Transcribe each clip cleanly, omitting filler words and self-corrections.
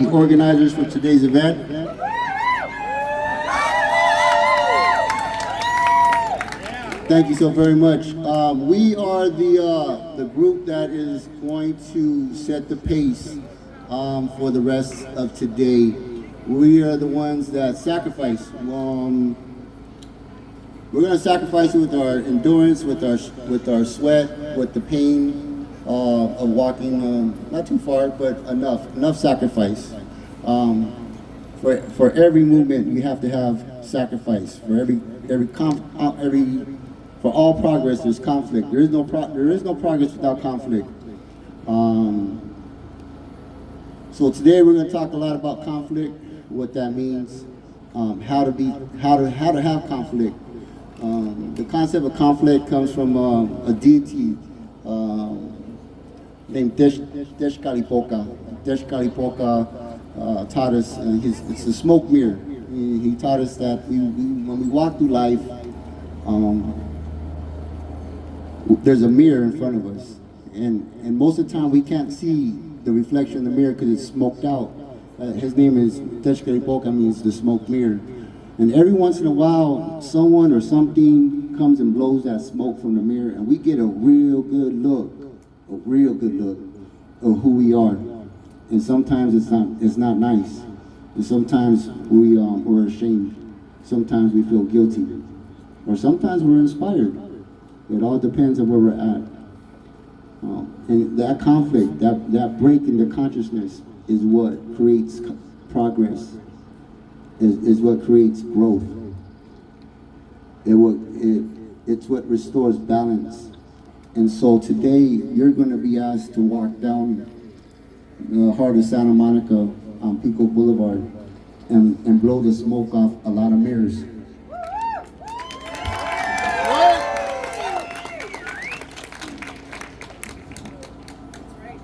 the organizers for today's event. Thank you so very much. We are the group that is going to set the pace for the rest of today. We are the ones that sacrifice. We're going to sacrifice it with our endurance, with our sweat, with the pain of walking not too far, but enough sacrifice. For every movement, you have to have sacrifice. For all progress, there's conflict. There is no progress without conflict. So today we're going to talk a lot about conflict, what that means, how to have conflict. The concept of conflict comes from a deity named 𝗛𝗨𝗠𝗔𝗡𝗧. 𝗛𝗨𝗠𝗔𝗡𝗧 taught us, it's a smoke mirror. He taught us that when we walk through life, there's a mirror in front of us. And most of the time we can't see the reflection in the mirror because it's smoked out. His name is 𝗛𝗨𝗠𝗥𝗧, means the smoke mirror. And every once in a while, someone or something comes and blows that smoke from the mirror, and we get a real good look of who we are. And sometimes it's not nice. And sometimes we're ashamed. Sometimes we feel guilty. Or sometimes we're inspired. It all depends on where we're at. And that conflict, that break in the consciousness is what creates progress, is what creates growth. It's what restores balance. And so today, you're going to be asked to walk down the heart of Santa Monica on Pico Boulevard and blow the smoke off a lot of mirrors.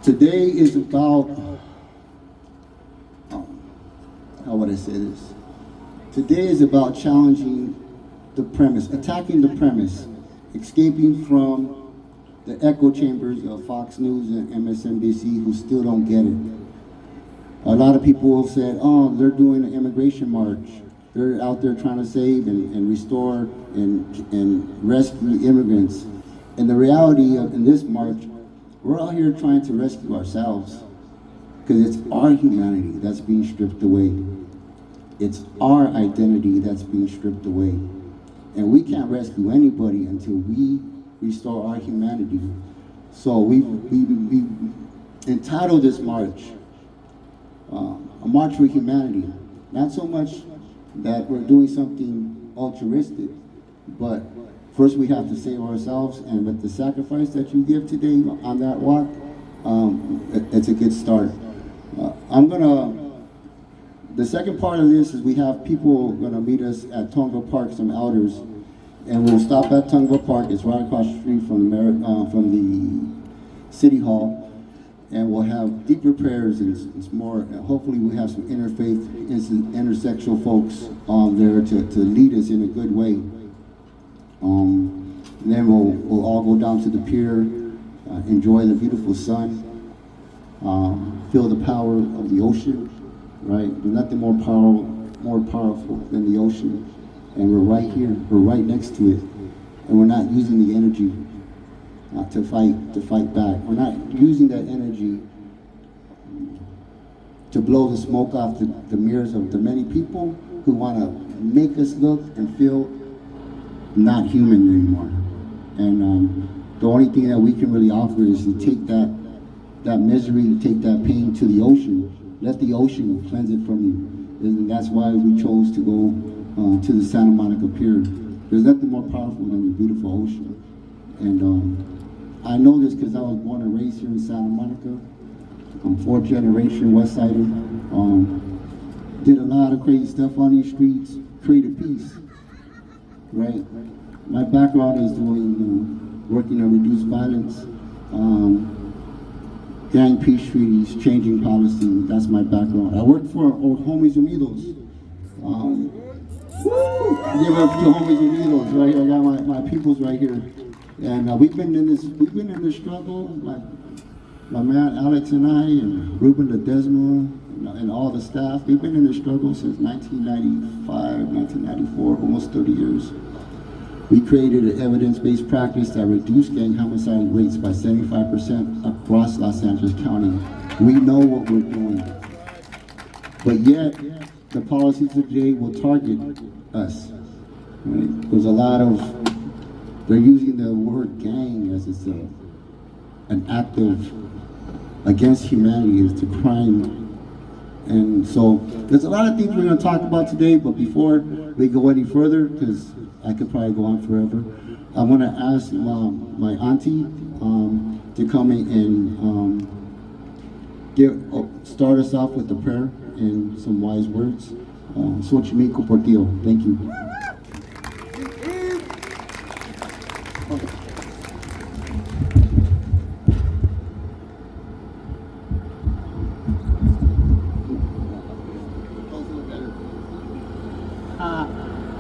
Today is about, how would I say this? Today is about challenging the premise, attacking the premise, escaping from the echo chambers of Fox News and MSNBC who still don't get it. A lot of people have said, oh, they're doing an immigration march. They're out there trying to save and restore and rescue immigrants. And the reality in this march, we're out here trying to rescue ourselves because it's our humanity that's being stripped away. It's our identity that's being stripped away. And we can't rescue anybody until we restore our humanity. So we entitled this march, a march for humanity. Not so much that we're doing something altruistic, but first we have to save ourselves, and with the sacrifice that you give today on that walk, it's a good start. The second part of this is we have people gonna meet us at Tongva Park, some elders, and we'll stop at Tongva Park. It's right across the street from the City Hall, and we'll have deeper prayers, and it's more, hopefully we'll have some interfaith, intersexual folks there to lead us in a good way. And then we'll all go down to the pier, enjoy the beautiful sun, feel the power of the ocean, right? There's nothing more powerful than the ocean. And we're right here, we're right next to it. And we're not using the energy to fight back. We're not using that energy to blow the smoke off the mirrors of the many people who want to make us look and feel not human anymore. And the only thing that we can really offer is to take that misery, to take that pain to the ocean. Let the ocean cleanse it from you. And that's why we chose to go to the Santa Monica Pier. There's nothing more powerful than the beautiful ocean. And I know this because I was born and raised here in Santa Monica. I'm fourth generation West Sider. Did a lot of crazy stuff on these streets, created peace. Right? My background is doing working on reduced violence, gang peace treaties, changing policy. That's my background. I work for Old Homies Unidos. Give it up to Homies Unidos, right? I got my peoples right here, and we've been in this struggle like my man Alex and I and Ruben Ledesma and all the staff, we've been in this struggle since 1995, 1994, almost 30 years. We created an evidence-based practice that reduced gang homicide rates by 75% across Los Angeles County. We know what we're doing. But yet, the policies today will target us. Right? There's a lot of, they're using the word gang as it's an act of against humanity, it's a crime. And so there's a lot of things we're going to talk about today, but before we go any further, because I could probably go on forever, I want to ask my auntie to come in and start us off with a prayer and some wise words. 𝗠𝗔𝗥𝗖𝗛 por Dios. Thank you.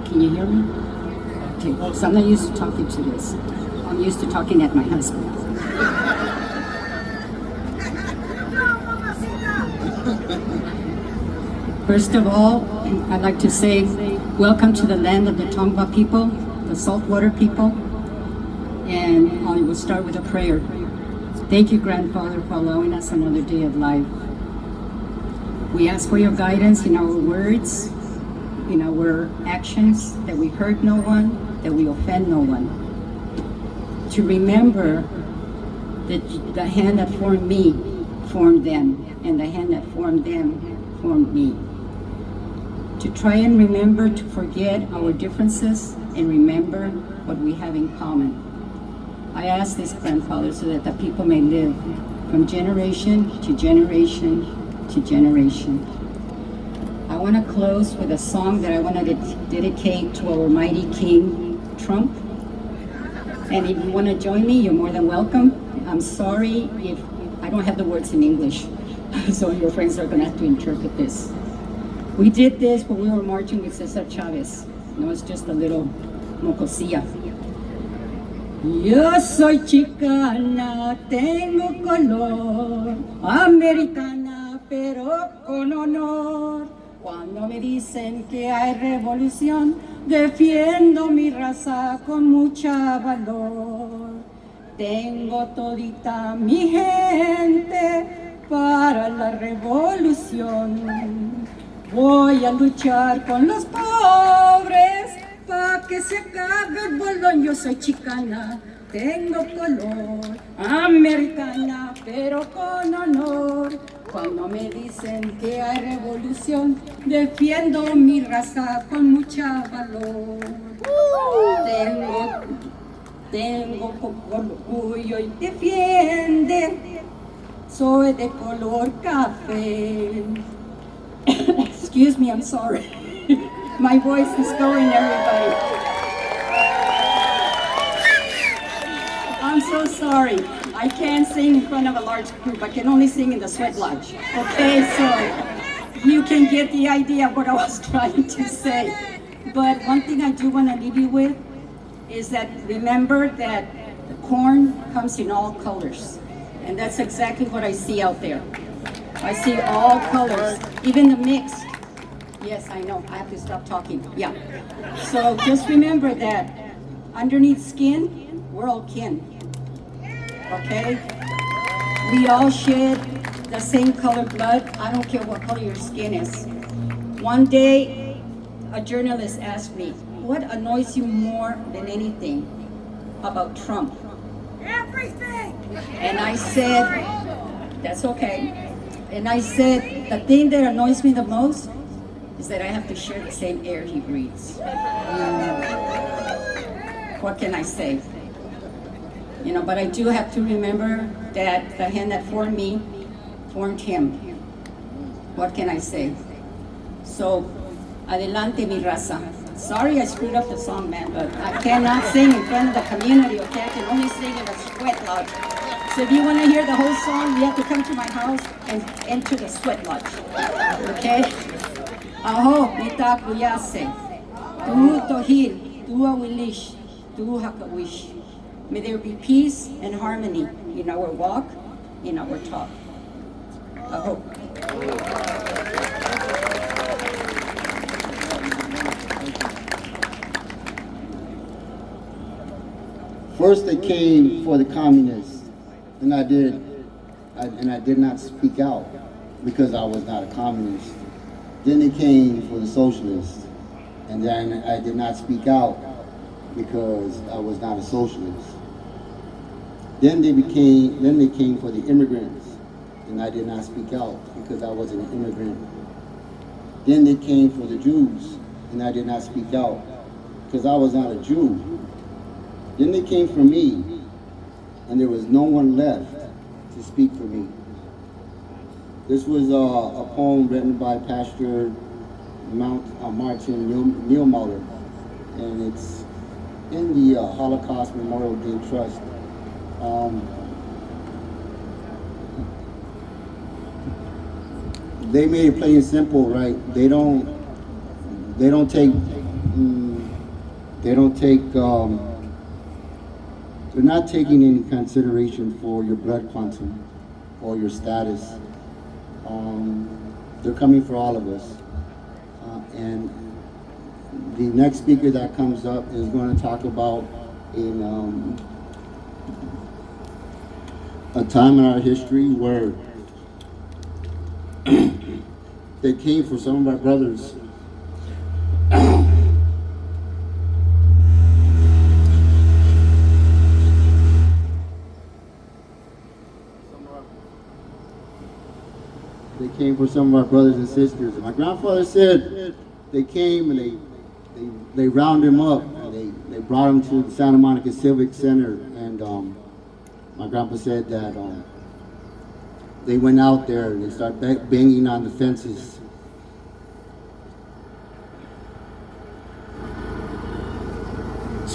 Can you hear me? Okay, so I'm not used to talking to this. I'm used to talking at my husband. First of all, I'd like to say welcome to the land of the Tongva people, the saltwater people, and I will start with a prayer. Thank you, Grandfather, for allowing us another day of life. We ask for your guidance in our words, in our actions, that we hurt no one, that we offend no one. To remember that the hand that formed me formed them, and the hand that formed them formed me. To try and remember to forget our differences and remember what we have in common. I ask this, Grandfather, so that the people may live from generation to generation to generation. I want to close with a song that I want to dedicate to our mighty King, Trump. And if you want to join me, you're more than welcome. I'm sorry if I don't have the words in English, so your friends are going to have to interpret this. We did this when we were marching with Cesar Chavez. No, it's just a little mocosilla. Yo soy chicana, tengo color, americana, pero con honor. Cuando me dicen que hay revolución, defiendo mi raza con mucha valor. Tengo todita mi gente para la revolución. Voy a luchar con los pobres pa' que se acabe el bolón. Yo soy chicana, tengo color, americana, pero con honor. Cuando me dicen que hay revolución, defiendo mi raza con mucha valor. Tengo orgullo y defiende, soy de color café. Excuse me, I'm sorry. My voice is going, everybody. I'm so sorry. I can't sing in front of a large group. I can only sing in the sweat lodge. Okay, so you can get the idea of what I was trying to say. But one thing I do want to leave you with is that remember that the corn comes in all colors. And that's exactly what I see out there. I see all colors, even the mixed. Yes, I know, I have to stop talking. Yeah. So just remember that underneath skin, we're all kin. Okay? We all shed the same color blood. I don't care what color your skin is. One day, a journalist asked me, what annoys you more than anything about Trump? Everything! And I said, that's okay. And I said, the thing that annoys me the most is that I have to share the same air he breathes. What can I say? You know, but I do have to remember that the hand that formed me formed him. What can I say? So, adelante mi raza. Sorry I screwed up the song, man, but I cannot sing in front of the community, okay? I can only sing in a sweat lodge. So if you want to hear the whole song, you have to come to my house and enter the sweat lodge, okay? Aho, nita kuyase, tu tohil, tu awilish, tu hakawish. May there be peace and harmony in our walk in our talk. I hope. First they came for the communists, and I did not speak out because I was not a communist. Then they came for the socialists, and then I did not speak out because I was not a socialist. Then they came for the immigrants, and I did not speak out because I wasn't an immigrant. Then they came for the Jews, and I did not speak out because I was not a Jew. Then they came for me, and there was no one left to speak for me. This was a poem written by Pastor Martin Niemöller, and it's in the Holocaust Memorial Day Trust. They made it plain and simple, right? They don't take they're not taking any consideration for your blood quantum or your status. They're coming for all of us. And the next speaker that comes up is going to talk about a time in our history where they came for some of our brothers. They came for some of our brothers and sisters. And my grandfather said they came and they rounded him up and they brought him to the Santa Monica Civic Center. And my grandpa said that they went out there and they started banging on the fences.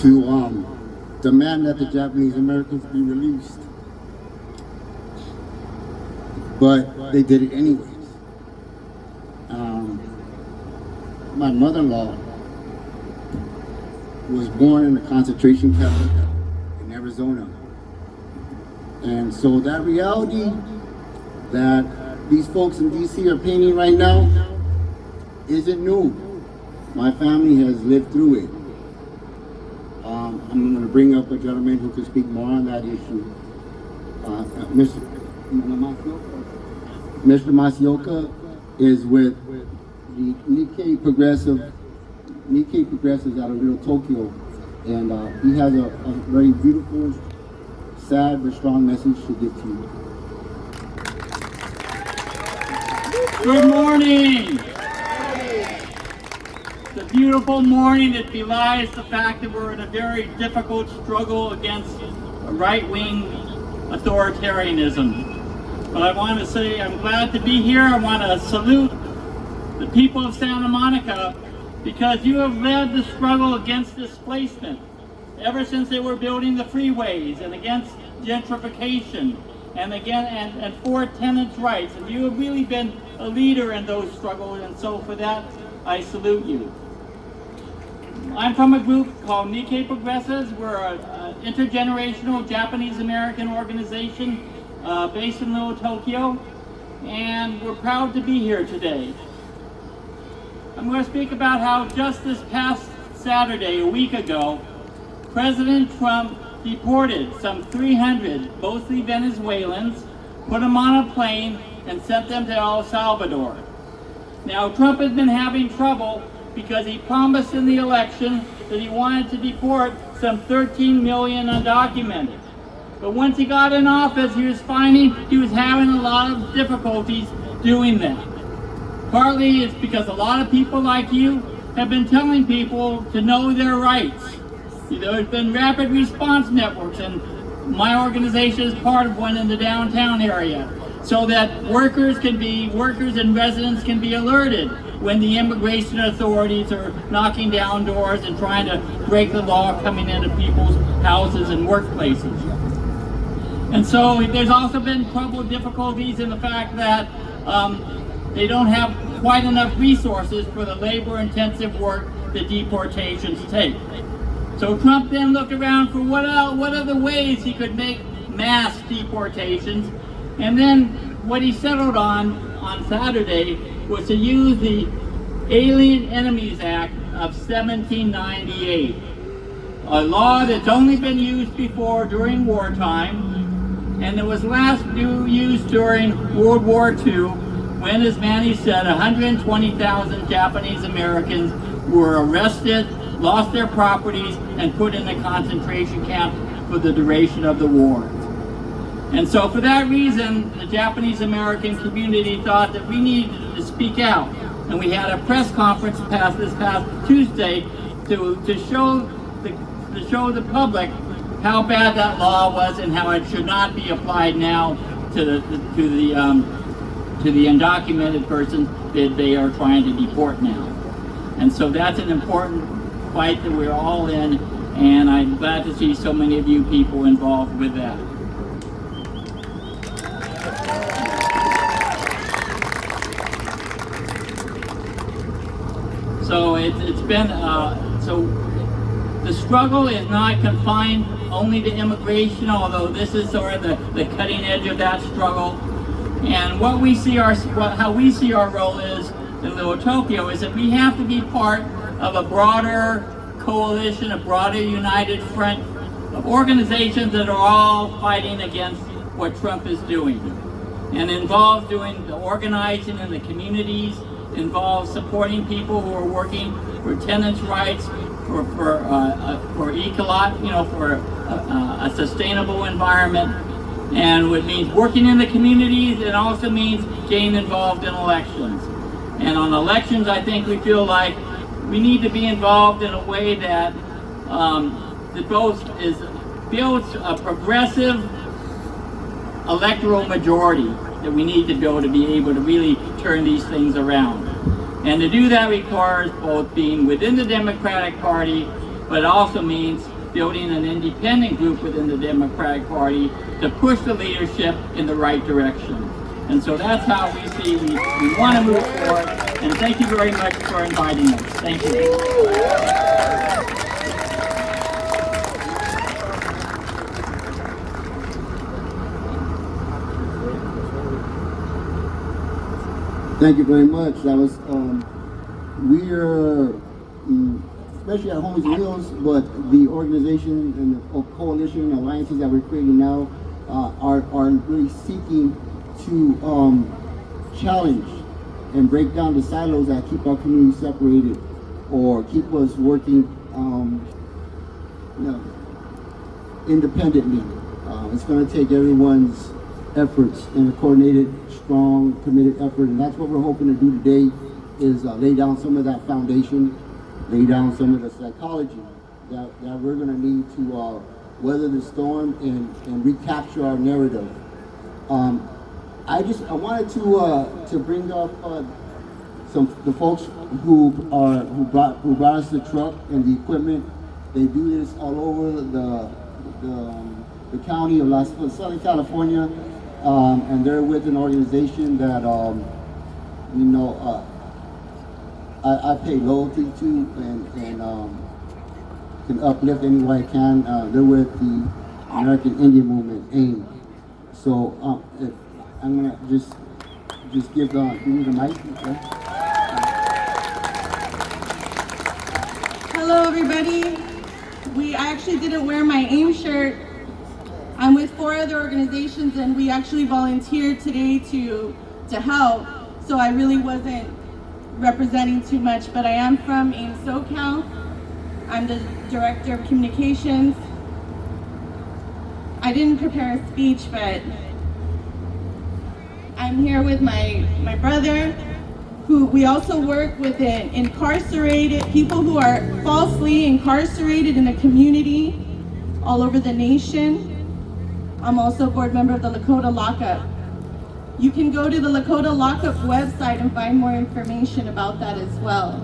To demand that the Japanese Americans be released. But they did it anyways. My mother-in-law was born in a concentration camp in Arizona. And so that reality that these folks in DC are painting right now isn't new. My family has lived through it. I'm going to bring up a gentleman who can speak more on that issue. Mr. Masioka is with the Nikkei Progressives out of Little Tokyo, and he has a very beautiful, sad but strong message to give to you. Good morning! It's a beautiful morning that belies the fact that we're in a very difficult struggle against right-wing authoritarianism. But I want to say I'm glad to be here. I want to salute the people of Santa Monica because you have led the struggle against displacement ever since they were building the freeways and against gentrification and for tenants' rights. And you have really been a leader in those struggles, and so for that, I salute you. I'm from a group called Nikkei Progressives. We're an intergenerational Japanese-American organization based in Little Tokyo, and we're proud to be here today. I'm going to speak about how just this past Saturday, a week ago, President Trump deported some 300, mostly Venezuelans, put them on a plane and sent them to El Salvador. Now, Trump has been having trouble because he promised in the election that he wanted to deport some 13 million undocumented. But once he got in office, he was finding he was having a lot of difficulties doing that. Partly it's because a lot of people like you have been telling people to know their rights. There's been rapid response networks, and my organization is part of one in the downtown area, so that workers and residents can be alerted when the immigration authorities are knocking down doors and trying to break the law coming into people's houses and workplaces. And so there's also been difficulties in the fact that they don't have quite enough resources for the labor-intensive work that deportations take. So Trump then looked around for what other ways he could make mass deportations, And then what he settled on Saturday was to use the Alien Enemies Act of 1798, a law that's only been used before during wartime, and it was last used during World War II, when, as Manny said, 120,000 Japanese Americans were arrested, lost their properties, and put in a concentration camp for the duration of the war. And so for that reason, the Japanese American community thought that we needed to speak out. And we had a press conference this past Tuesday to show the public how bad that law was and how it should not be applied now to the undocumented persons that they are trying to deport now. And so that's an important fight that we're all in, and I'm glad to see so many of you people involved with that. So it's been, so the struggle is not confined only to immigration, although this is sort of the cutting edge of that struggle. And what we see how we see our role is in Little Tokyo is that we have to be part of a broader coalition, a broader united front of organizations that are all fighting against what Trump is doing, and involved doing the organizing in the communities, involves supporting people who are working for tenants' rights, for a sustainable environment, and what means working in the communities. It also means getting involved in elections. And on elections, I think we feel like we need to be involved in a way that builds a progressive electoral majority that we need to build to be able to really turn these things around. And to do that requires both being within the Democratic Party, but it also means building an independent group within the Democratic Party to push the leadership in the right direction. And so that's how we see we want to move forward. And thank you very much for inviting us. Thank you. Thank you very much. That was, we are, especially at Homies and Wheels, but the organization and the coalition alliances that we're creating now are really seeking to challenge and break down the silos that keep our community separated or keep us working independently. It's going to take everyone's efforts in a coordinated, strong, committed effort, and that's what we're hoping to do today, is lay down some of that foundation, lay down some of the psychology that we're going to need to weather the storm and recapture our narrative. I wanted to bring up the folks who brought us the truck and the equipment. They do this all over the county of Southern California, and they're with an organization that I pay loyalty to and can uplift any way I can. They're with the American Indian Movement, AIM. So I'm gonna just give you the mic. Okay? Hello, everybody. I actually didn't wear my AIM shirt. I'm with 4 other organizations, and we actually volunteered today to help. So I really wasn't representing too much, but I am from AIM SoCal. I'm the Director of Communications. I didn't prepare a speech, but I'm here with my brother, who we also work with incarcerated people who are falsely incarcerated in the community all over the nation. I'm also a board member of the Lakota Lockup. You can go to the Lakota Lockup website and find more information about that as well.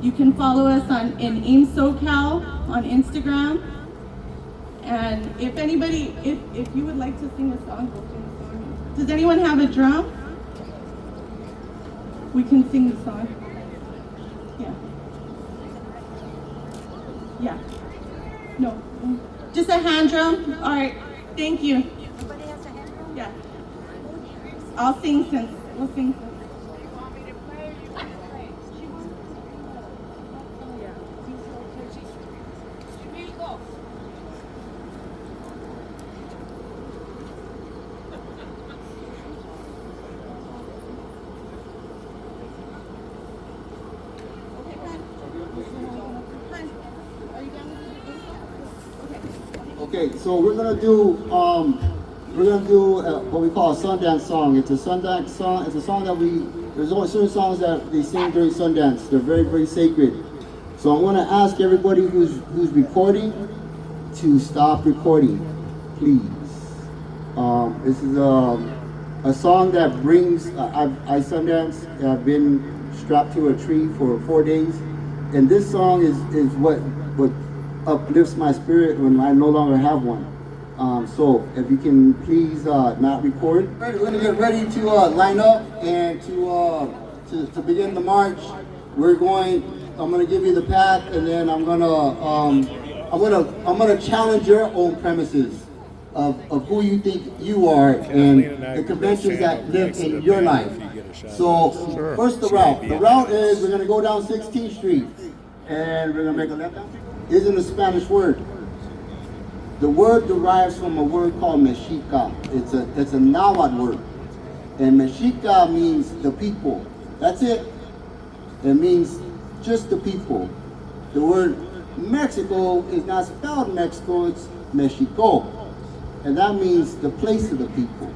You can follow us in AIM SoCal on Instagram. And if anybody, if you would like to sing a song, we'll sing a song. Does anyone have a drum? We can sing the song. Yeah. Yeah. No. Just a hand drum? All right. Thank you. Nobody has a hand drum? Yeah. I'll sing since, we'll sing. Okay, so we're gonna do what we call a Sundance song. It's a Sundance song. It's a song that there's only certain songs that they sing during Sundance. They're very, very sacred. So I'm gonna ask everybody who's recording to stop recording, please. This is a song that brings. I Sundance. I've been strapped to a tree for 4 days, and this song is what uplifts my spirit when I no longer have one. So if you can please not record. We're gonna get ready to line up and to begin the march. I'm gonna give you the path, and then I'm gonna challenge your own premises of who you think you are and the conventions that live in your life. So first the route. The route is we're gonna go down 16th Street and we're gonna make a left down. Isn't a Spanish word. The word derives from a word called Mexica. It's a Nahuatl word. And Mexica means the people. That's it. It means just the people. The word Mexico is not spelled Mexico, it's Mexico. And that means the place of the people.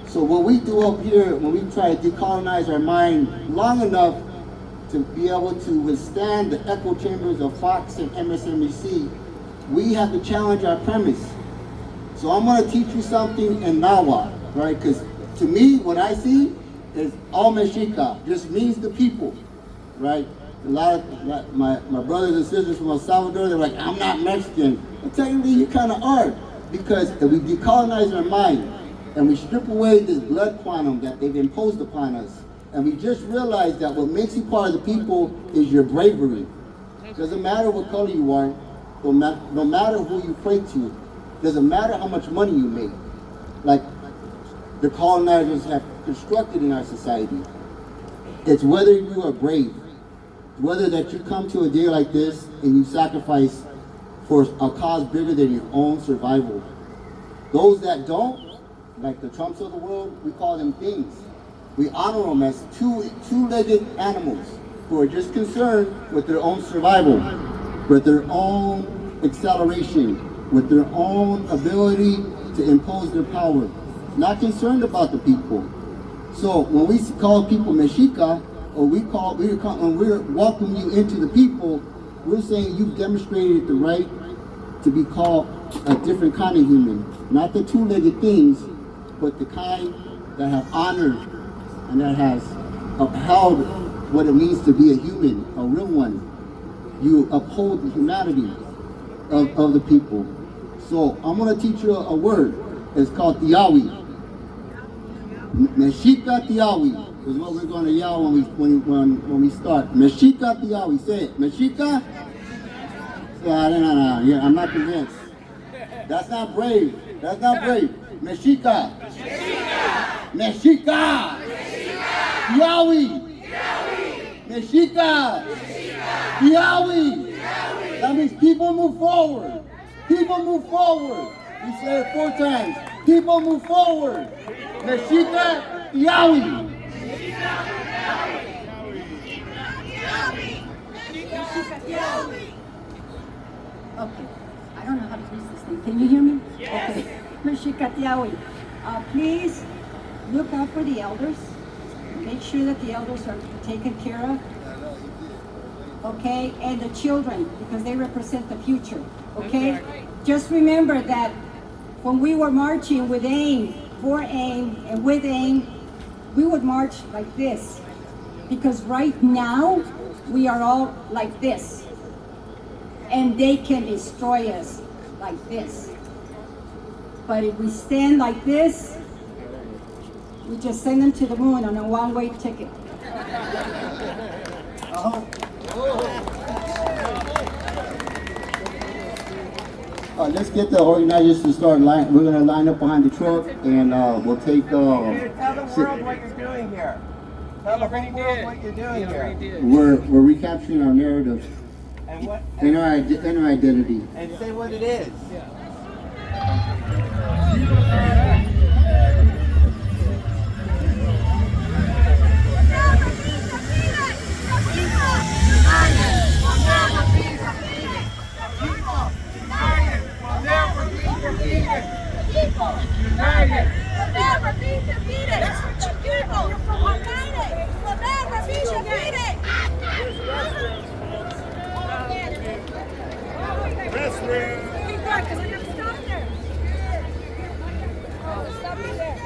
So what we do up here, when we try to decolonize our mind long enough to be able to withstand the echo chambers of Fox and MSNBC, we have to challenge our premise. So I'm going to teach you something in Nahuatl, right? Because to me, what I see is all Mexica, just means the people, right? A lot of my brothers and sisters from El Salvador, they're like, I'm not Mexican. But technically, you kind of are, because if we decolonize our mind and we strip away this blood quantum that they've imposed upon us, and we just realize that what makes you part of the people is your bravery. Doesn't matter what color you are, no matter who you pray to, doesn't matter how much money you make, like the colonizers have constructed in our society. It's whether you are brave, whether that you come to a day like this and you sacrifice for a cause bigger than your own survival. Those that don't, like the Trumps of the world, we call them things. We honor them as two-legged animals who are just concerned with their own survival, with their own acceleration, with their own ability to impose their power, not concerned about the people. So when we call people Mexica, or when we're welcoming you into the people, we're saying you've demonstrated the right to be called a different kind of human, not the two-legged things, but the kind that have honored and that has upheld what it means to be a human, a real one. You uphold the humanity of the people. So I'm going to teach you a word. It's called Tiawi. Mexica Tiawi is what we're going to yell when we start. Mexica Tiawi. Say it. Mexica. No, I'm not convinced. That's not brave. That's not brave. Mexica. Mexica. Tiawi. Mexica. Tiawi. That means people move forward. People move forward. We say it 4 times. People move forward. Mexica Tiawi. Okay, I don't know how to use this thing. Can you hear me? Yes. Okay. Mexica Tiawi. Please look out for the elders. Make sure that the elders are taken care of. Okay, and the children, because they represent the future. Okay? Just remember that when we were marching with AIM, for AIM, and with AIM, we would march like this. Because right now, we are all like this. And they can destroy us like this. But if we stand like this, we just send them to the moon on a one-way ticket. let's get the organizers to start line. We're gonna line up behind the truck, and we'll take. Tell the world what you're doing here. Tell the whole world what you're doing here. We're recapturing our narrative And what? and our identity. And say what it is. People united will never be defeated. The people united will never be defeated. Keep going, because we're going to stop there. Stop me there.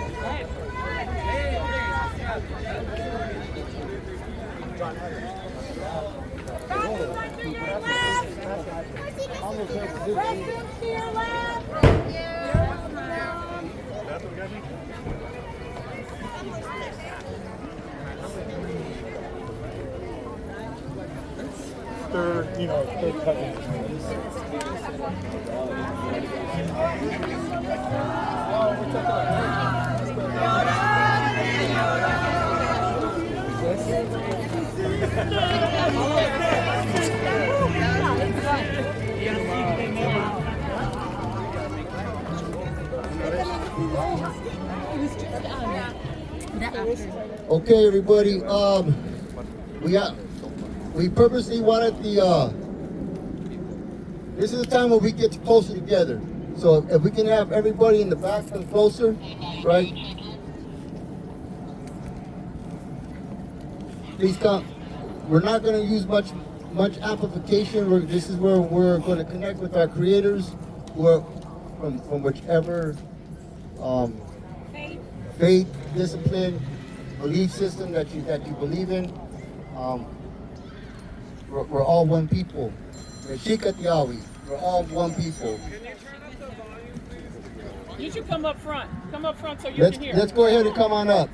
Right to your left. Residents to your left. Third cousin. Okay, everybody. We purposely wanted this is the time where we get closer together. So if we can have everybody in the back come closer, right? Please come. We're not going to use much amplification. This is where we're going to connect with our creators, who are from whichever faith, discipline, belief system that you believe in. We're all one people. We're all one people. You should come up front. Come up front so you can hear. Let's go ahead and come on up.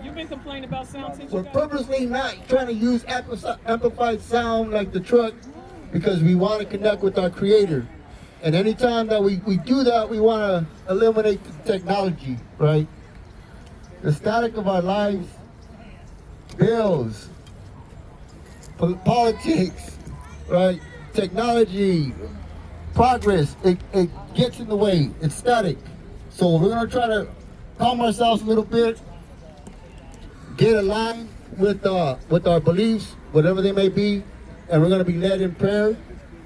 You've been complaining about sound since We're you got purposely not trying to use amplified sound like the truck, because we want to connect with our creator. And anytime that we do that, we want to eliminate the technology, right? The static of our lives, bills, politics, right? Technology, progress, it gets in the way. It's static. So we're going to try to calm ourselves a little bit, get aligned with our beliefs, whatever they may be, and we're going to be led in prayer,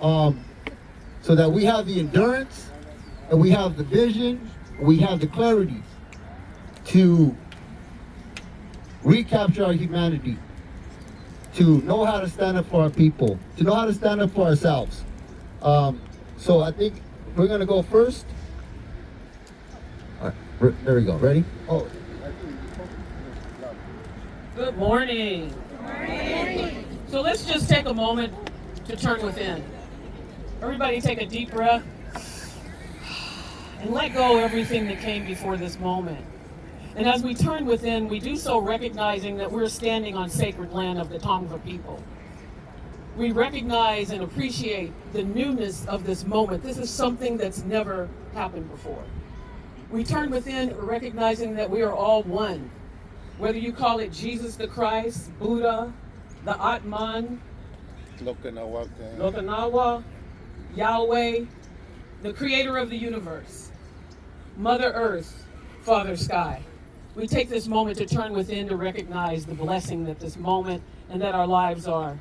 so that we have the endurance, and we have the vision, we have the clarity to recapture our humanity, to know how to stand up for our people, to know how to stand up for ourselves. So I think we're going to go first. All right, there we go. Ready? Oh. Good morning. So let's just take a moment to turn within. Everybody take a deep breath and let go of everything that came before this moment. And as we turn within, we do so recognizing that we're standing on sacred land of the Tongva people. We recognize and appreciate the newness of this moment. This is something that's never happened before. We turn within recognizing that we are all one. Whether you call it Jesus the Christ, Buddha, the Atman, Lokanawa, Yahweh, the creator of the universe, Mother Earth, Father Sky. We take this moment to turn within to recognize the blessing that this moment and that our lives are.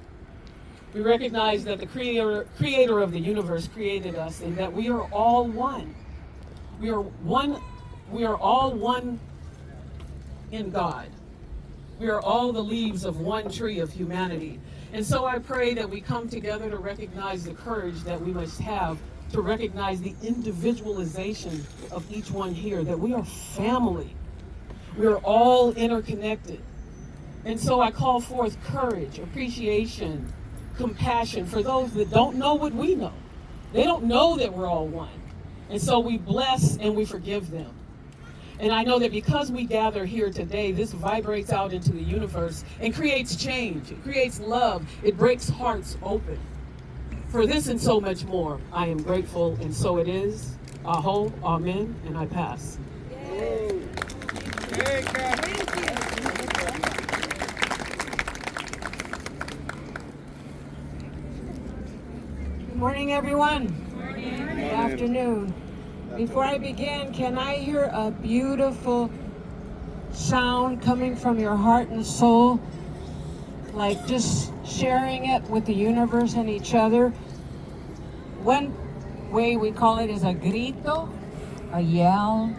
We recognize that the creator of the universe created us and that we are all one. We are all one in God. We are all the leaves of one tree of humanity. And so I pray that we come together to recognize the courage that we must have to recognize the individualization of each one here, that we are family. We are all interconnected. And so I call forth courage, appreciation, compassion for those that don't know what we know. They don't know that we're all one. And so we bless and we forgive them. And I know that because we gather here today, this vibrates out into the universe and creates change. It creates love. It breaks hearts open. For this and so much more, I am grateful, and so it is. Aho, amen, and I pass. Good morning, everyone. Good afternoon. Before I begin, can I hear a beautiful sound coming from your heart and soul? Like just sharing it with the universe and each other. One way we call it is a grito, a yell,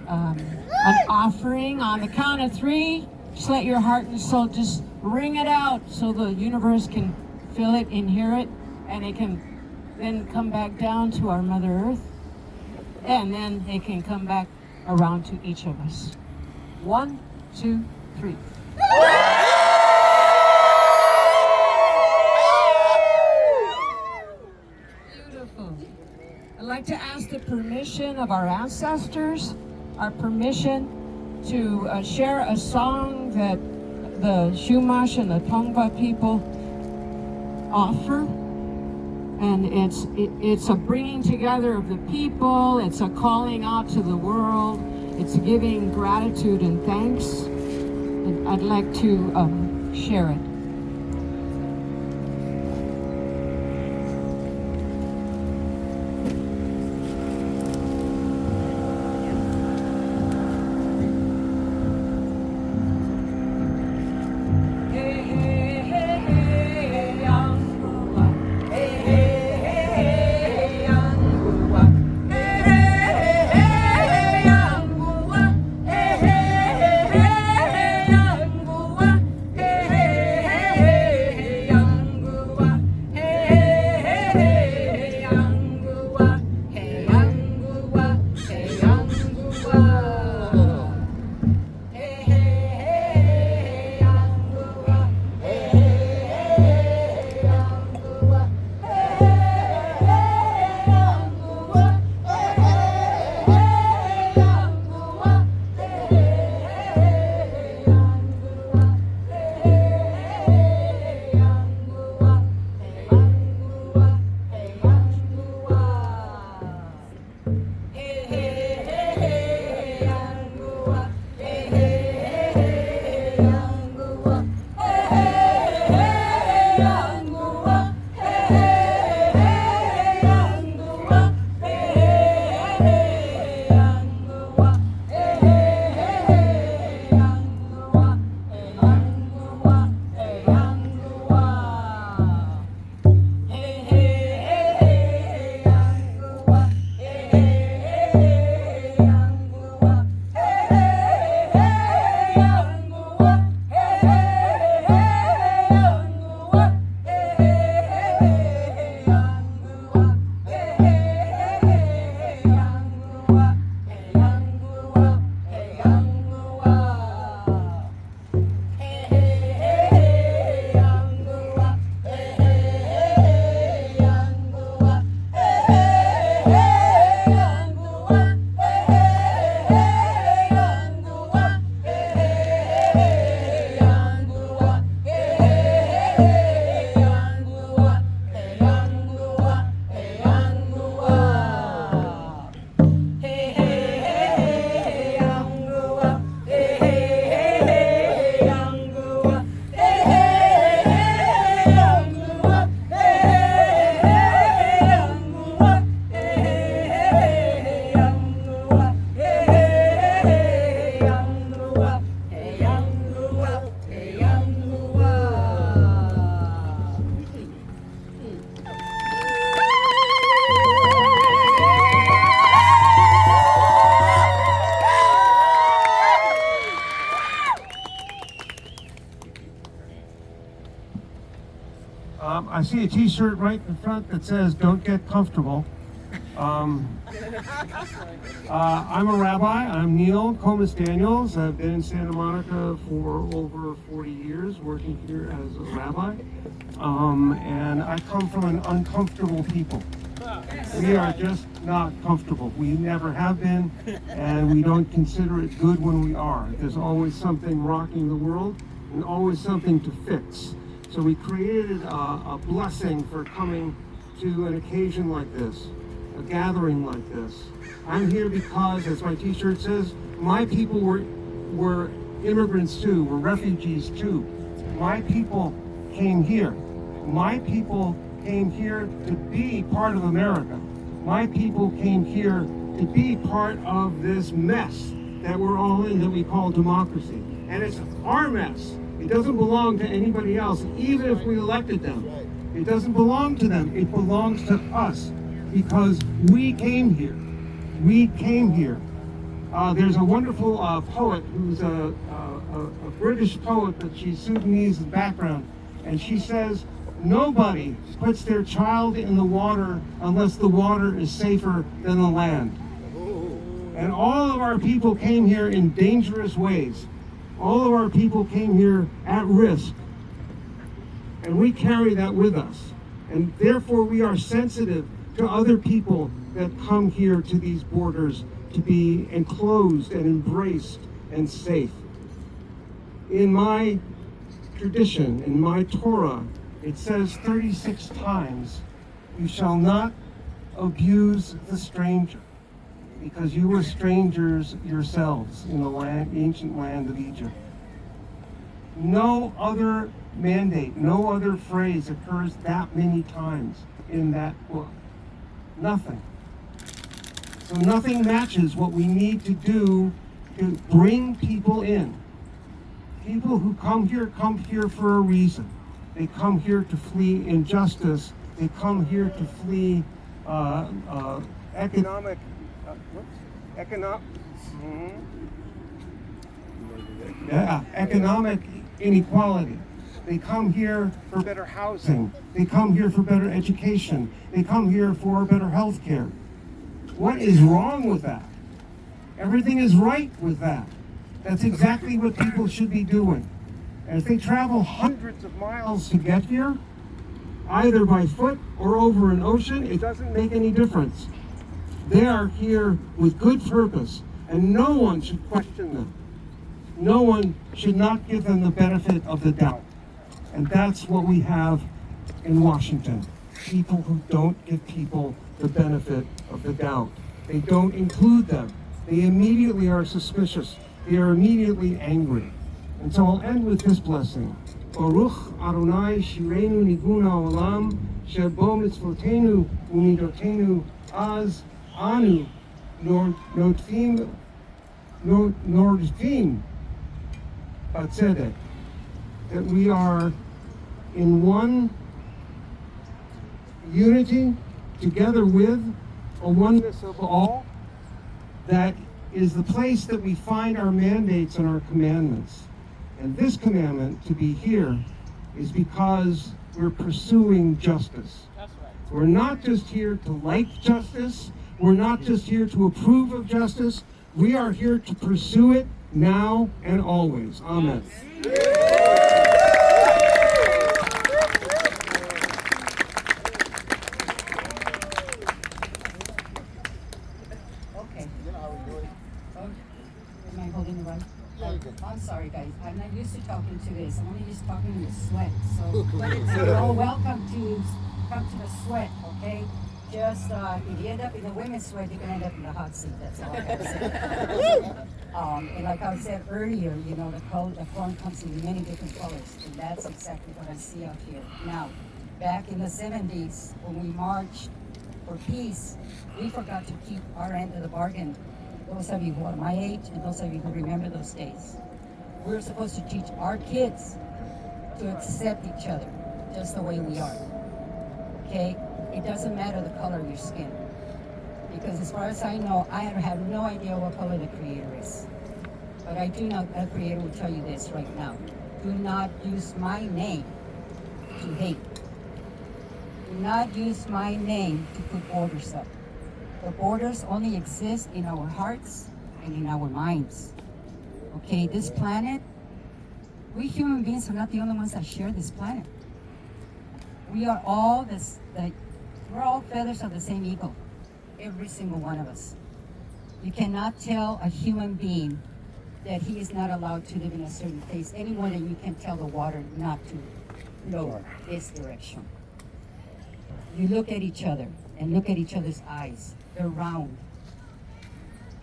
an offering. On the count of 3, just let your heart and soul just ring it out so the universe can feel it and hear it, and it can then come back down to our Mother Earth, and then it can come back around to each of us. 1, 2, 3. Beautiful. I'd like to ask the permission of our ancestors, our permission to share a song that the Chumash and the Tongva people offer. And it's a bringing together of the people, it's a calling out to the world, it's giving gratitude and thanks. And I'd like to share it. I see a t-shirt right in front that says, "Don't get comfortable." I'm a rabbi. I'm Neil Comas-Daniels. I've been in Santa Monica for over 40 years, working here as a rabbi. And I come from an uncomfortable people. We are just not comfortable. We never have been, and we don't consider it good when we are. There's always something rocking the world and always something to fix. So we created a blessing for coming to an occasion like this, a gathering like this. I'm here because, as my t-shirt says, my people were immigrants too, were refugees too. My people came here. My people came here to be part of America. My people came here to be part of this mess that we're all in, that we call democracy. And it's our mess. It doesn't belong to anybody else, even if we elected them. It doesn't belong to them. It belongs to us because we came here. We came here. There's a wonderful poet who's a British poet, but she's Sudanese in background, and she says, nobody puts their child in the water unless the water is safer than the land. And all of our people came here in dangerous ways. All of our people came here at risk. And we carry that with us. And therefore we are sensitive to other people that come here to these borders to be enclosed and embraced and safe. In my tradition, in my Torah, it says 36 times, you shall not abuse the stranger, because you were strangers yourselves in the ancient land of Egypt. No other mandate, no other phrase occurs that many times in that book. Nothing. So nothing matches what we need to do to bring people in. People who come here for a reason. They come here to flee injustice. They come here to flee economic inequality. They come here for better housing. They come here for better education. They come here for better health care. What is wrong with that? Everything is right with that. That's exactly what people should be doing. And if they travel hundreds of miles to get here, either by foot or over an ocean, it doesn't make any difference. They are here with good purpose, and no one should question them. No one should not give them the benefit of the doubt. And that's what we have in Washington. People who don't give people the benefit of the doubt. They don't include them. They immediately are suspicious. They are immediately angry. And so I'll end with this blessing. Baruch Adonai Shirenu Niguna Olam Shebo Mitzvotenu Umidotenu Az Anu Nordfim Batzedek. That we are in one unity, together with a oneness of all, that is the place that we find our mandates and our commandments. And this commandment to be here is because we're pursuing justice. That's right. We're not just here to like justice. We're not just here to approve of justice. We are here to pursue it now and always. Amen. Am I holding the right? I'm sorry, guys. I'm not used to talking to this. I'm only used to talking in the sweat. So you're all welcome to come to the sweat, okay? Just if you end up in the women's sweat, you're gonna end up in the hot seat. That's all I gotta say. And like I said earlier, you know, the corn comes in many different colors, and that's exactly what I see out here. Now, back in the 70s, when we marched for peace, we forgot to keep our end of the bargain. Those of you who are my age and those of you who remember those days. We're supposed to teach our kids to accept each other just the way we are. Okay? It doesn't matter the color of your skin. Because as far as I know, I have no idea what color the Creator is. But I do know the Creator will tell you this right now. Do not use my name to hate. Do not use my name to put borders up. The borders only exist in our hearts and in our minds. Okay, this planet, we human beings are not the only ones that share this planet. We are all we're all feathers of the same eagle, every single one of us. You cannot tell a human being that he is not allowed to live in a certain place any more than you can tell the water not to flow this direction. You look at each other and look at each other's eyes. They're round,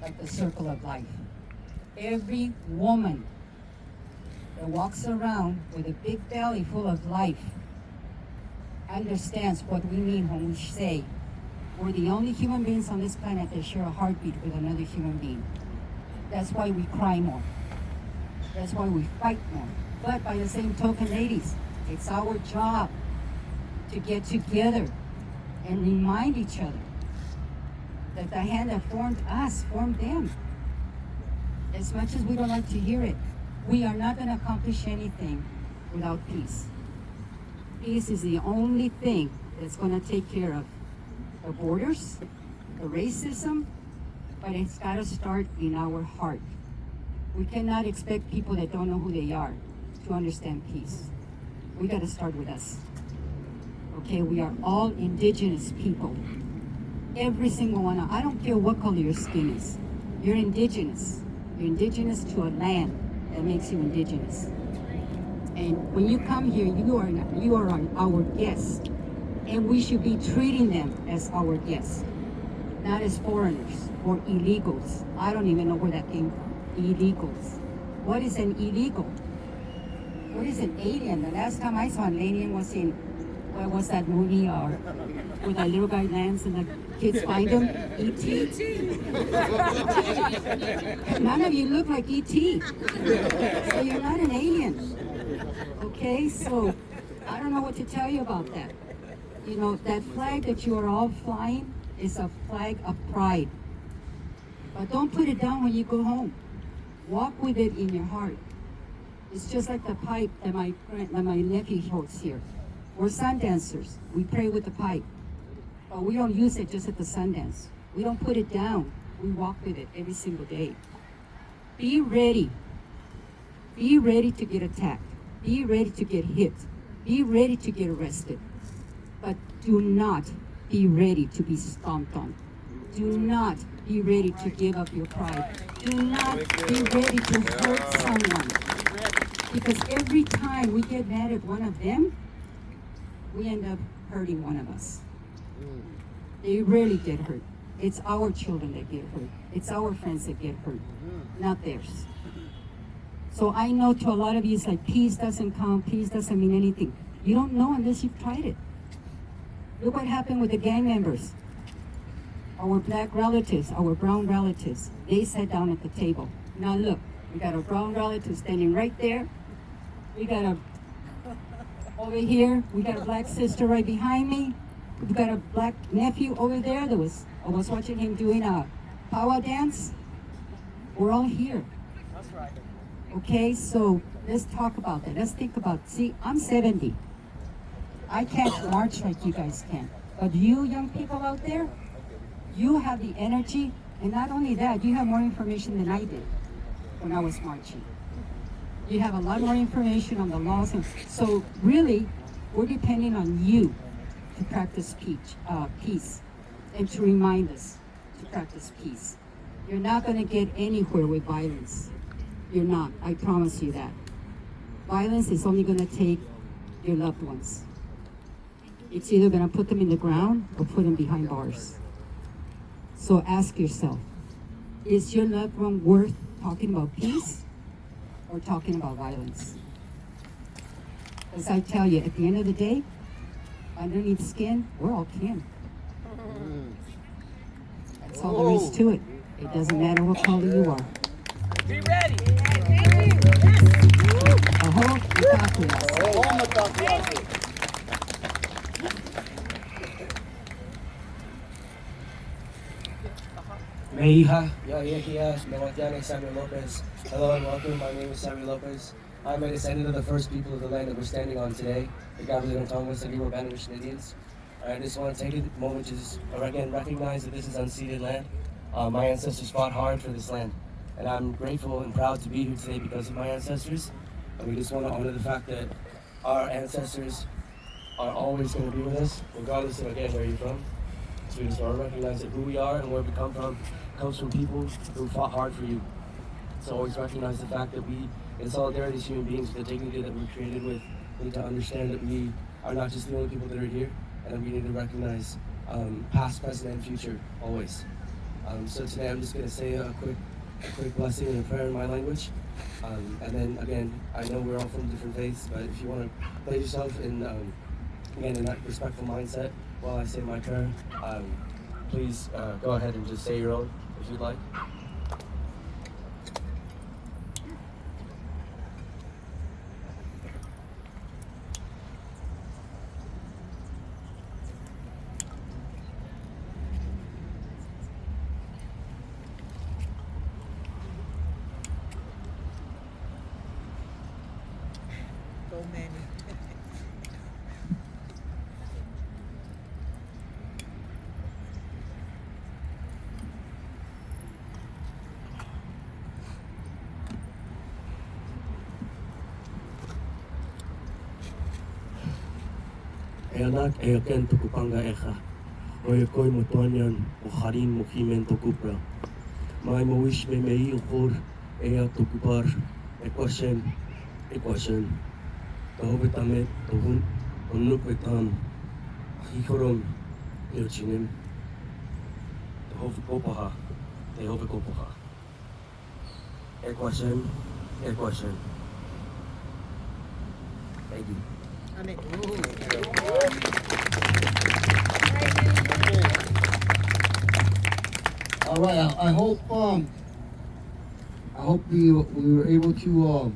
like the circle of life. Every woman that walks around with a big belly full of life understands what we mean when we say we're the only human beings on this planet that share a heartbeat with another human being. That's why we cry more. That's why we fight more. But by the same token, ladies, it's our job to get together and remind each other that the hand that formed us formed them. As much as we don't like to hear it, we are not going to accomplish anything without peace. Peace is the only thing that's going to take care of the borders, the racism, but it's got to start in our heart. We cannot expect people that don't know who they are to understand peace. We got to start with us. Okay, we are all indigenous people. Every single one. I don't care what color your skin is. You're indigenous. You're indigenous to a land that makes you indigenous. And when you come here, you are our guest. And we should be treating them as our guests, not as foreigners or illegals. I don't even know where that came from. Illegals. What is an illegal? What is an alien? The last time I saw an alien was in, what was that movie where that little guy lands and the kids find him? E.T.? None of you look like E.T. So you're not an alien. Okay, so I don't know what to tell you about that. You know, that flag that you are all flying is a flag of pride. But don't put it down when you go home. Walk with it in your heart. It's just like the pipe that my nephew holds here. We're sun dancers. We pray with the pipe. But we don't use it just at the Sundance. We don't put it down. We walk with it every single day. Be ready. Be ready to get attacked. Be ready to get hit. Be ready to get arrested. But do not be ready to be stomped on. Do not be ready to give up your pride. Do not be ready to hurt someone. Because every time we get mad at one of them, we end up hurting one of us. They really get hurt. It's our children that get hurt. It's our friends that get hurt, not theirs. So I know to a lot of you, it's like peace doesn't count, peace doesn't mean anything. You don't know unless you've tried it. Look what happened with the gang members. Our black relatives, our brown relatives, they sat down at the table. Now look, we got a brown relative standing right there. We got a, over here, we got a black sister right behind me. We've got a black nephew over there I was watching him doing a power dance. We're all here. That's right. Okay, so let's talk about that. Let's think about, see, I'm 70. I can't march like you guys can. But you young people out there, you have the energy, and not only that, you have more information than I did when I was marching. You have a lot more information on the laws, and so really, we're depending on you to practice peace, and to remind us to practice peace. You're not going to get anywhere with violence. You're not, I promise you that. Violence is only going to take your loved ones. It's either going to put them in the ground or put them behind bars. So ask yourself, is your loved one worth talking about peace or talking about violence? As I tell you, at the end of the day, underneath skin, we're all kin. That's all there is to it. It doesn't matter what color you are. Be ready. Aho, ikakulas. Meija, Yahiya, Mewatiana, Samuel Lopez. Hello and welcome. My name is Samuel Lopez. I'm a descendant of the first people of the land that we're standing on today, the 𝗪𝗪𝗠𝗪 Tongva Park Indians. I just want to take a moment to just again recognize that this is unceded land. My ancestors fought hard for this land, and I'm grateful and proud to be here today because of my ancestors. And we just want to honor the fact that our ancestors are always going to be with us, regardless of again where you're from. So we just want to recognize that who we are and where we come from comes from people who fought hard for you. So always recognize the fact that we, in solidarity as human beings with the dignity that we're created with, need to understand that we are not just the only people that are here, and we need to recognize past, present, and future always. So today I'm just going to say a quick blessing and a prayer in my language. And then again, I know we're all from different faiths, but if you want to place yourself in, again, in that respectful mindset while I say my prayer, please go ahead and just say your own if you'd like. Anak ayaken 𝗛𝗥𝗧𝗬 oyakoi motuanyan oharin mokimen tokupra mai moish me mei ukor ea tokupar equation tohobetamet tohun onukvetan hihoron yochinem tohovekopaha tehovekopaha equation. Thank you. All right. I hope we were able to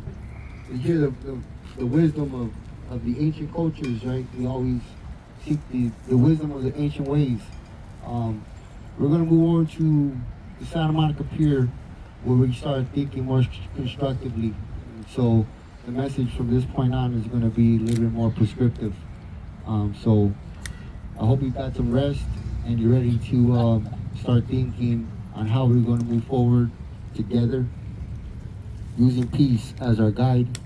hear the wisdom of the ancient cultures, right? We always seek the wisdom of the ancient ways. We're gonna move over to the Santa Monica Pier, where we start thinking more constructively. So the message from this point on is going to be a little bit more prescriptive. So I hope you got some rest and you're ready to start thinking on how we're going to move forward together, using peace as our guide,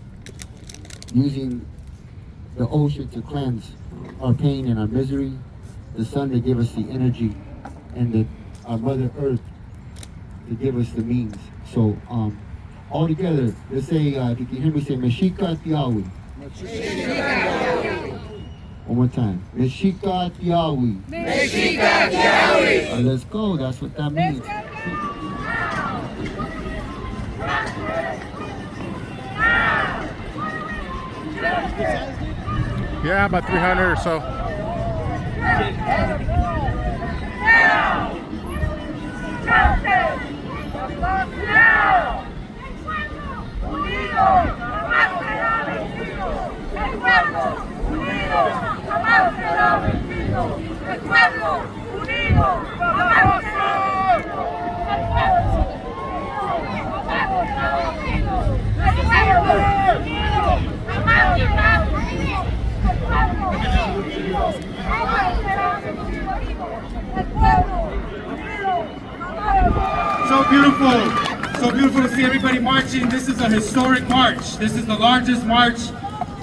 using the ocean to cleanse our pain and our misery, the sun to give us the energy, and our Mother Earth to give us the means. So all together, let's say, if you can hear me say, Meshika Tiawi. One more time. Meshika Tiawi. Meshika Tiawi. Let's go, that's what that means. Yeah, about 300 or so. So beautiful to see everybody marching. This is a historic march. This is the largest march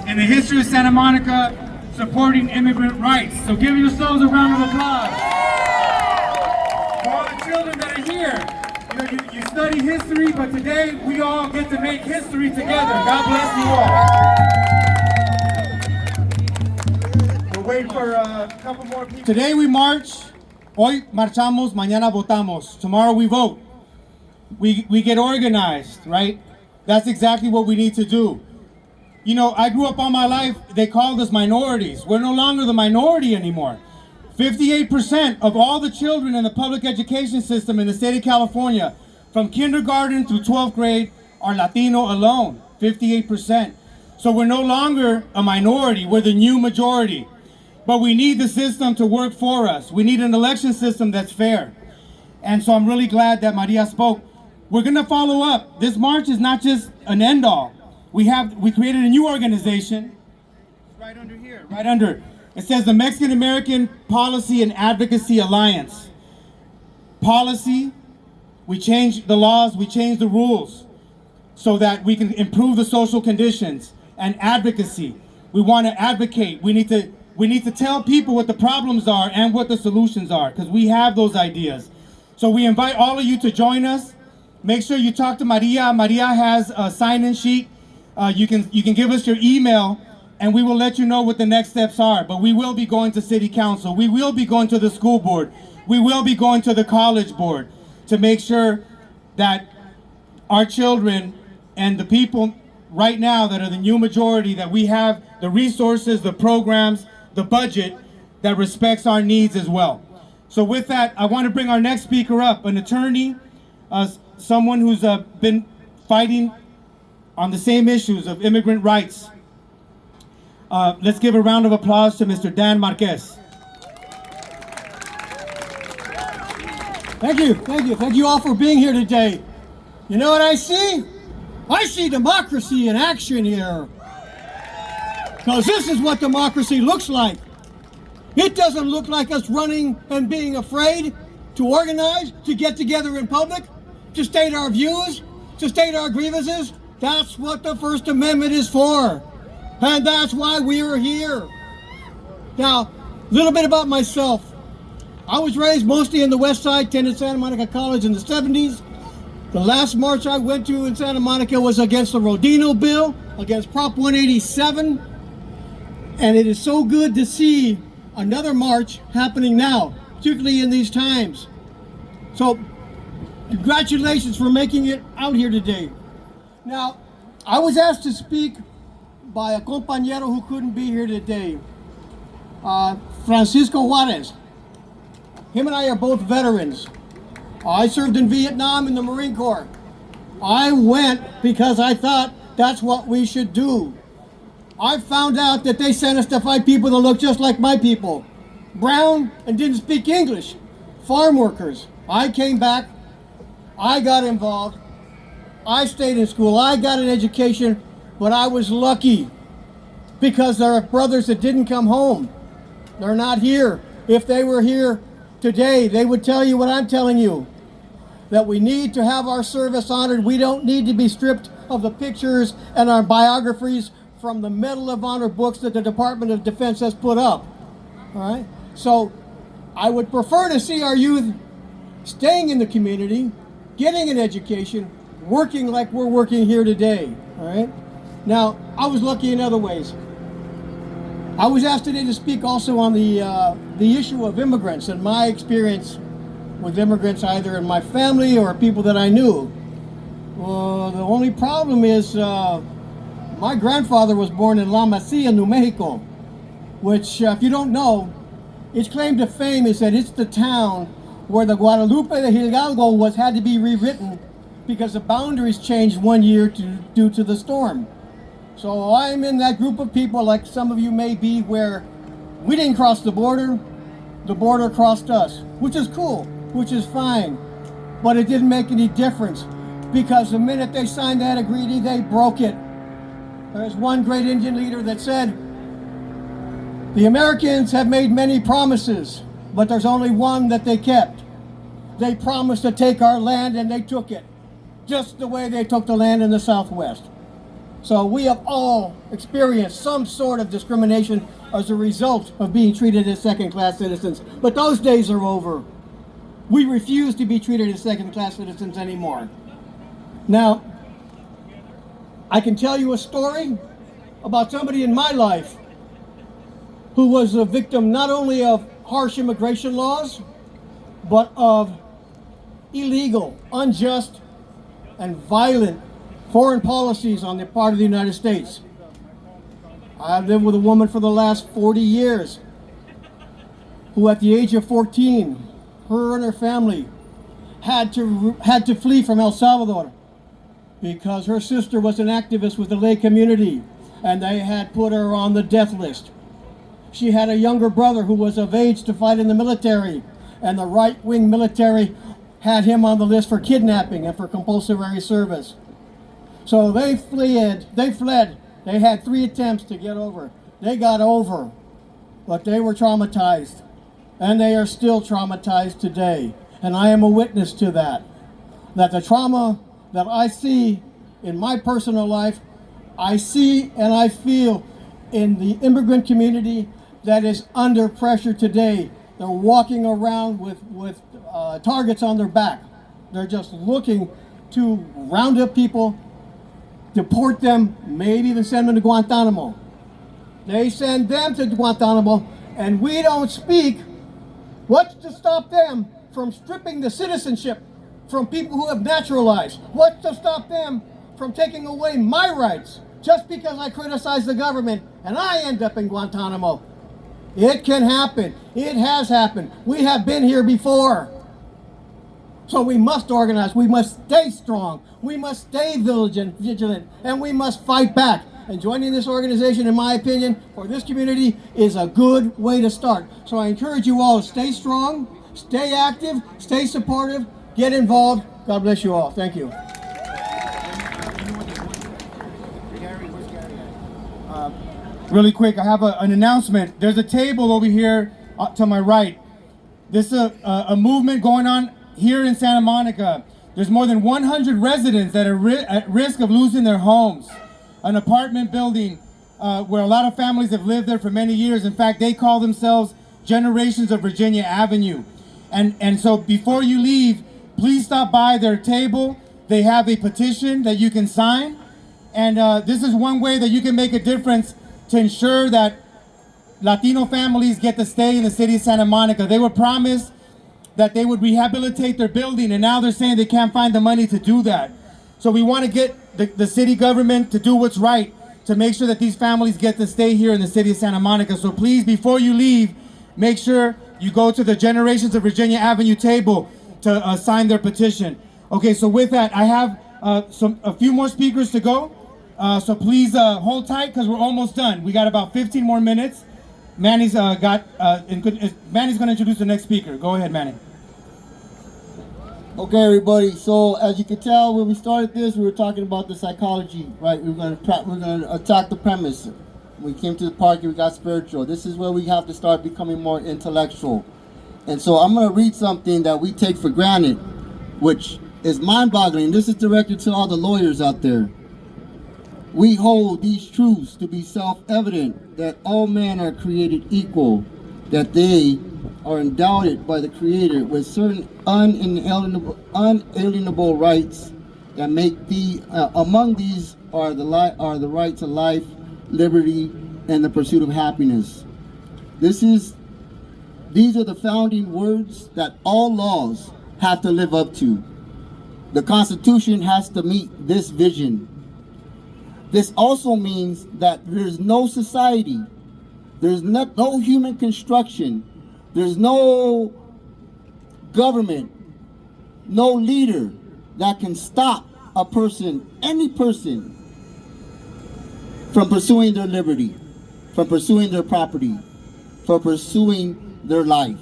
in the history of Santa Monica supporting immigrant rights. So give yourselves a round of applause. For all the children that are here, you study history, but today we all get to make history together. God bless you all. We'll wait for a couple more people. Today we march. Hoy marchamos, mañana votamos. Tomorrow we vote. We get organized, right? That's exactly what we need to do. You know, I grew up all my life, they called us minorities. We're no longer the minority anymore. 58% of all the children in the public education system in the state of California, from kindergarten through 12th grade, are Latino alone, 58%. So we're no longer a minority, we're the new majority. But we need the system to work for us. We need an election system that's fair. And so I'm really glad that Maria spoke. We're gonna follow up. This march is not just an end all. We created a new organization, right under here, right under. It says the Mexican American Policy and Advocacy Alliance. Policy, we change the laws, we change the rules so that we can improve the social conditions. And advocacy, we wanna advocate. We need to tell people what the problems are and what the solutions are, because we have those ideas. So we invite all of you to join us. Make sure you talk to Maria. Maria has a sign-in sheet. You can give us your email and we will let you know what the next steps are. But we will be going to city council. We will be going to the school board. We will be going to the college board to make sure that our children and the people right now that are the new majority, that we have the resources, the programs, the budget that respects our needs as well. So with that, I want to bring our next speaker up, an attorney, someone who's been fighting on the same issues of immigrant rights. Let's give a round of applause to Mr. Dan Marquez. Thank you, thank you. Thank you all for being here today. You know what I see? I see democracy in action here. Because this is what democracy looks like. It doesn't look like us running and being afraid to organize, to get together in public, to state our views, to state our grievances. That's what the First Amendment is for. And that's why we are here. Now, a little bit about myself. I was raised mostly in the West Side, attended Santa Monica College in the 70s. The last march I went to in Santa Monica was against the Rodino bill, against Prop 187. And it is so good to see another march happening now, particularly in these times. So, congratulations for making it out here today. Now, I was asked to speak by a compañero who couldn't be here today, Francisco Juarez. Him and I are both veterans. I served in Vietnam in the Marine Corps. I went because I thought that's what we should do. I found out that they sent us to fight people that look just like my people. Brown and didn't speak English. Farm workers. I came back. I got involved. I stayed in school. I got an education, but I was lucky because there are brothers that didn't come home. They're not here. If they were here today, they would tell you what I'm telling you, that we need to have our service honored. We don't need to be stripped of the pictures and our biographies from the Medal of Honor books that the Department of Defense has put up. All right? So I would prefer to see our youth staying in the community, getting an education, working like we're working here today. All right? Now, I was lucky in other ways. I was asked today to speak also on the issue of immigrants and my experience with immigrants, either in my family or people that I knew. The only problem is my grandfather was born in La Mesilla, New Mexico, which, if you don't know, its claim to fame is that it's the town where the Guadalupe de Hidalgo had to be rewritten because the boundaries changed one year due to the storm. So I'm in that group of people, like some of you may be, where we didn't cross the border crossed us, which is cool, which is fine, but it didn't make any difference because the minute they signed that agreement, they broke it. There's one great Indian leader that said, the Americans have made many promises, but there's only one that they kept. They promised to take our land and they took it, just the way they took the land in the Southwest. So we have all experienced some sort of discrimination as a result of being treated as second-class citizens. But those days are over. We refuse to be treated as second-class citizens anymore. Now, I can tell you a story about somebody in my life who was a victim not only of harsh immigration laws, but of illegal, unjust, and violent foreign policies on the part of the United States. I've lived with a woman for the last 40 years who at the age of 14, her and her family had to flee from El Salvador because her sister was an activist with the lay community and they had put her on the death list. She had a younger brother who was of age to fight in the military, and the right-wing military had him on the list for kidnapping and for compulsory service. So they fled. They had 3 attempts to get over. They got over, but they were traumatized, and they are still traumatized today. And I am a witness to that. That the trauma that I see in my personal life, I see and I feel in the immigrant community that is under pressure today. They're walking around with targets on their back. They're just looking to round up people, deport them, maybe even send them to Guantanamo. They send them to Guantanamo, and we don't speak. What's to stop them from stripping the citizenship from people who have naturalized? What's to stop them from taking away my rights just because I criticize the government and I end up in Guantanamo? It can happen. It has happened. We have been here before. So we must organize. We must stay strong. We must stay vigilant, and we must fight back. And joining this organization, in my opinion, for this community is a good way to start. So I encourage you all to stay strong, stay active, stay supportive, get involved. God bless you all. Thank you. Really quick, I have an announcement. There's a table over here to my right. This is a movement going on here in Santa Monica. There's more than 100 residents that are at risk of losing their homes. An apartment building where a lot of families have lived there for many years. In fact, they call themselves Generations of Virginia Avenue. And so before you leave, please stop by their table. They have a petition that you can sign. And this is one way that you can make a difference to ensure that Latino families get to stay in the city of Santa Monica. They were promised that they would rehabilitate their building, and now they're saying they can't find the money to do that. So we want to get the city government to do what's right to make sure that these families get to stay here in the city of Santa Monica. So please, before you leave, make sure you go to the Generations of Virginia Avenue table to sign their petition. Okay, so with that, I have a few more speakers to go. So please hold tight because we're almost done. We got about 15 more minutes. Manny's Manny's going to introduce the next speaker. Go ahead, Manny. Okay, everybody. So as you can tell, when we started this, we were talking about the psychology, right? We're going to attack the premise. We came to the park and we got spiritual. This is where we have to start becoming more intellectual. And so I'm going to read something that we take for granted, which is mind-boggling. This is directed to all the lawyers out there. We hold these truths to be self-evident, that all men are created equal, that they are endowed by the Creator with certain unalienable rights, that make among these are the right to life, liberty, and the pursuit of happiness. These are the founding words that all laws have to live up to. The Constitution has to meet this vision. This also means that there's no society, there's no human construction, there's no government, no leader that can stop a person, any person, from pursuing their liberty, from pursuing their property, from pursuing their life.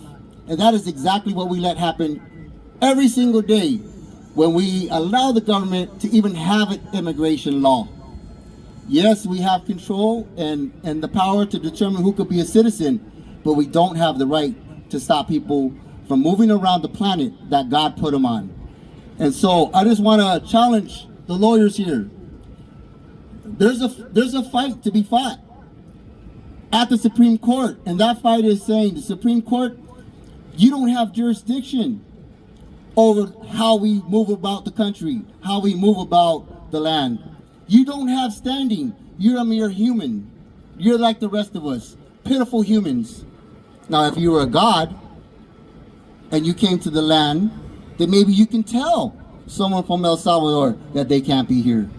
And that is exactly what we let happen every single day when we allow the government to even have an immigration law. Yes, we have control and the power to determine who could be a citizen, but we don't have the right to stop people from moving around the planet that God put them on. And so I just want to challenge the lawyers here. There's a fight to be fought at the Supreme Court, and that fight is saying, the Supreme Court, you don't have jurisdiction over how we move about the country, how we move about the land. You don't have standing. You're a mere human. You're like the rest of us, pitiful humans. Now, if you were a god and you came to the land, then maybe you can tell someone from El Salvador that they can't be here.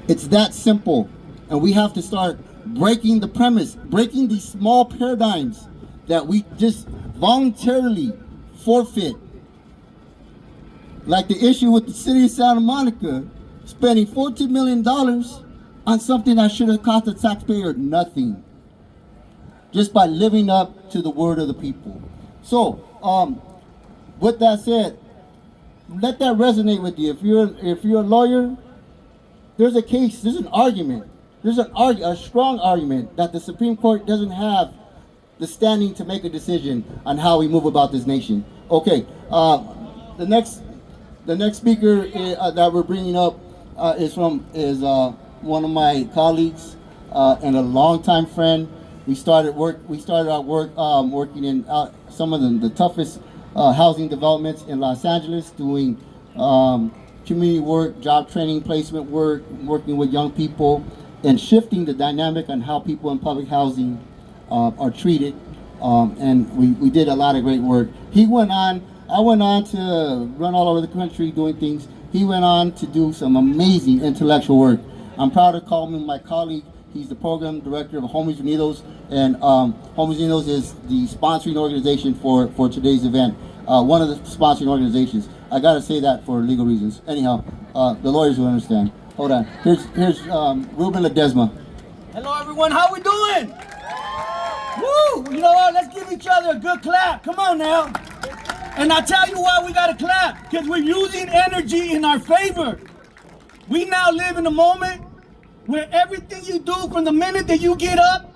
It's that simple. And we have to start breaking the premise, breaking these small paradigms that we just voluntarily forfeit. Like the issue with the city of Santa Monica, spending $14 million on something that should have cost the taxpayer nothing, just by living up to the word of the people. So, with that said, let that resonate with you. If you're a lawyer, there's a case, there's an argument, there's a strong argument that the Supreme Court doesn't have the standing to make a decision on how we move about this nation. Okay, the next speaker that we're bringing up is one of my colleagues and a longtime friend. We started our work working in some of the toughest housing developments in Los Angeles, doing community work, job training, placement work, working with young people. and shifting the dynamic on how people in public housing are treated. And we did a lot of great work. I went on to run all over the country doing things. He went on to do some amazing intellectual work. I'm proud to call him my colleague. He's the program director of Homies Unidos, and Homies Unidos is the sponsoring organization for today's event. One of the sponsoring organizations. I gotta say that for legal reasons. Anyhow, the lawyers will understand. Hold on. Here's Ruben Ledesma. Hello everyone, how we doing? Woo! You know what? Let's give each other a good clap. Come on now. And I'll tell you why we gotta clap. Because we're using energy in our favor. We now live in a moment where everything you do from the minute that you get up,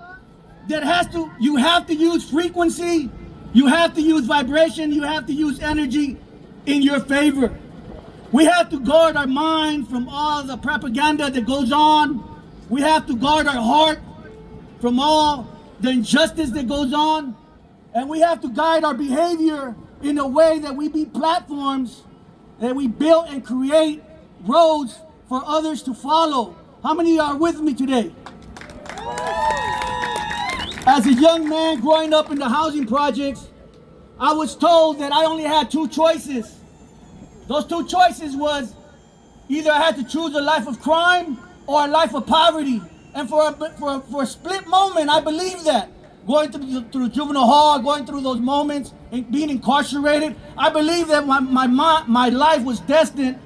you have to use frequency, you have to use vibration, you have to use energy in your favor. We have to guard our mind from all the propaganda that goes on. We have to guard our heart from all the injustice that goes on. And we have to guide our behavior in a way that we be platforms that we build and create roads for others to follow. How many are with me today? As a young man growing up in the housing projects, I was told that I only had two choices. Those two choices was either I had to choose a life of crime or a life of poverty. And for a split moment, I believed that. Going through juvenile hall, going through those moments, and being incarcerated, I believed that my life was destined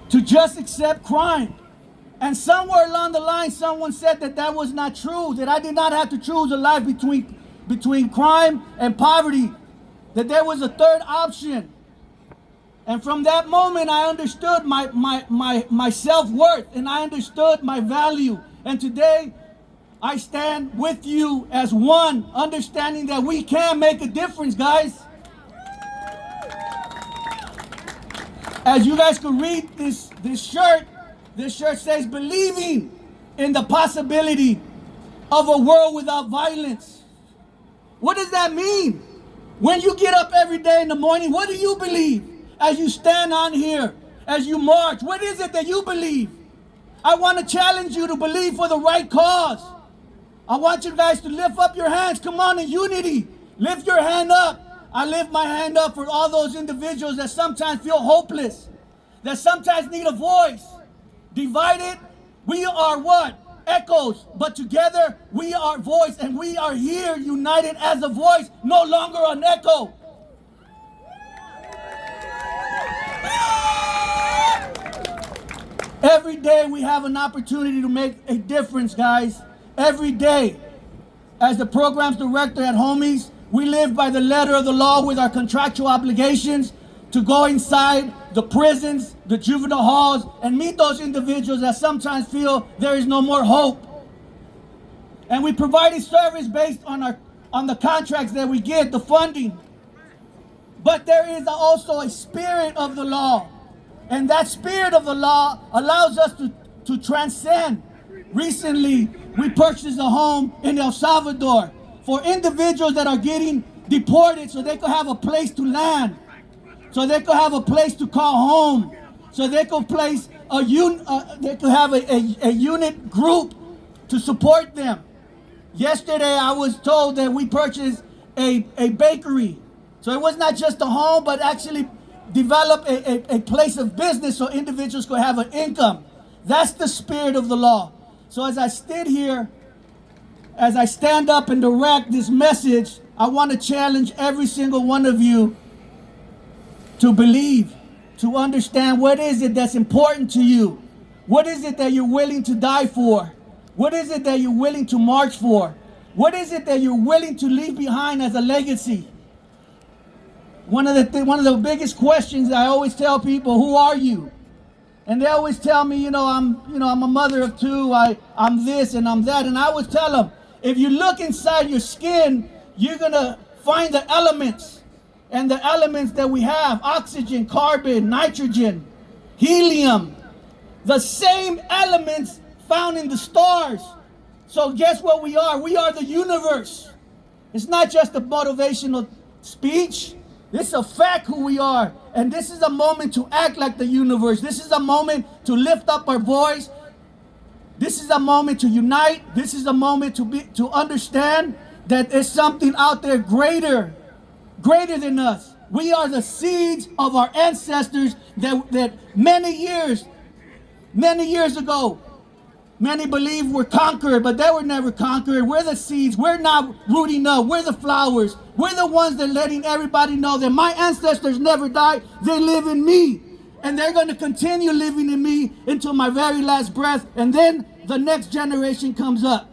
to just accept crime. And somewhere along the line, someone said that that was not true, that I did not have to choose a life between crime and poverty, that there was a third option. And from that moment, I understood my self-worth, and I understood my value. And today, I stand with you as one, understanding that we can make a difference, guys. As you guys can read this shirt says, believing in the possibility of a world without violence. What does that mean? When you get up every day in the morning, what do you believe? As you stand on here, as you march, what is it that you believe? I want to challenge you to believe for the right cause. I want you guys to lift up your hands. Come on, in unity. Lift your hand up. I lift my hand up for all those individuals that sometimes feel hopeless, that sometimes need a voice. Divided, we are what? Echoes. But together, we are voice, and we are here united as a voice, no longer an echo. Every day we have an opportunity to make a difference, guys. Every day. As the programs director at Homies, we live by the letter of the law with our contractual obligations to go inside the prisons, the juvenile halls, and meet those individuals that sometimes feel there is no more hope. And we provide a service based on the contracts that we get, the funding. But there is also a spirit of the law. And that spirit of the law allows us to transcend. Recently, we purchased a home in El Salvador for individuals that are getting deported so they could have a place to land, so they could have a place to call home, so they could have a unit group to support them. Yesterday, I was told that we purchased a bakery. So it was not just a home, but actually develop a place of business so individuals could have an income. That's the spirit of the law. So as I stood here, as I stand up and direct this message, I want to challenge every single one of you to believe, to understand what is it that's important to you. What is it that you're willing to die for? What is it that you're willing to march for? What is it that you're willing to leave behind as a legacy? One of the biggest questions I always tell people, who are you? And they always tell me, I'm a mother of two, I'm this and I'm that. And I always tell them, if you look inside your skin, you're gonna find the elements. And the elements that we have, oxygen, carbon, nitrogen, helium, the same elements found in the stars. So guess what we are? We are the universe. It's not just a motivational speech. This is a fact who we are. And this is a moment to act like the universe. This is a moment to lift up our voice This is a moment to unite. This is a moment to understand that there's something out there greater than us. We are the seeds of our ancestors that many years ago, many believe were conquered, but they were never conquered. We're the seeds. We're not rooting up. We're the flowers. We're the ones that letting everybody know that my ancestors never died. They live in me. And they're going to continue living in me until my very last breath. And then the next generation comes up.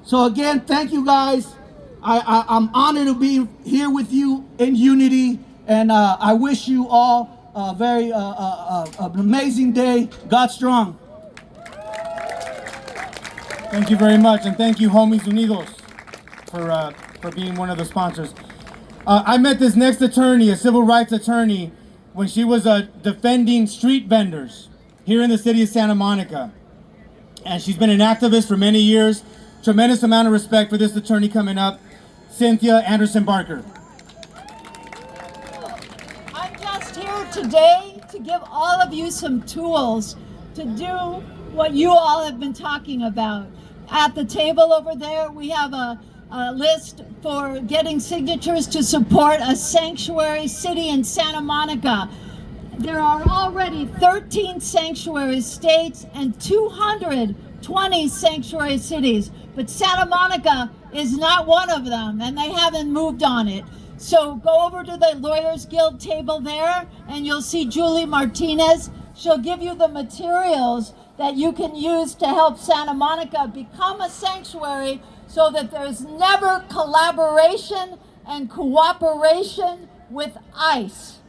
So again, thank you guys. I'm honored to be here with you in unity. And I wish you all a very an amazing day. God strong. Thank you very much, and thank you, Homies Unidos, for being one of the sponsors. I met this next attorney, a civil rights attorney, when she was defending street vendors here in the city of Santa Monica. And she's been an activist for many years. Tremendous amount of respect for this attorney coming up, Cynthia Anderson Barker. I'm just here today to give all of you some tools to do what you all have been talking about. At the table over there, we have a list for getting signatures to support a sanctuary city in Santa Monica. There are already 13 sanctuary states and 220 sanctuary cities, but Santa Monica is not one of them, and they haven't moved on it. So go over to the Lawyers Guild table there, and you'll see Julie Martinez. She'll give you the materials that you can use to help Santa Monica become a sanctuary so that there's never collaboration and cooperation with ICE.